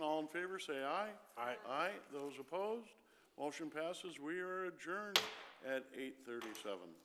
All in favor, say aye. Aye. Aye. Those opposed? Motion passes. We are adjourned at 8:37.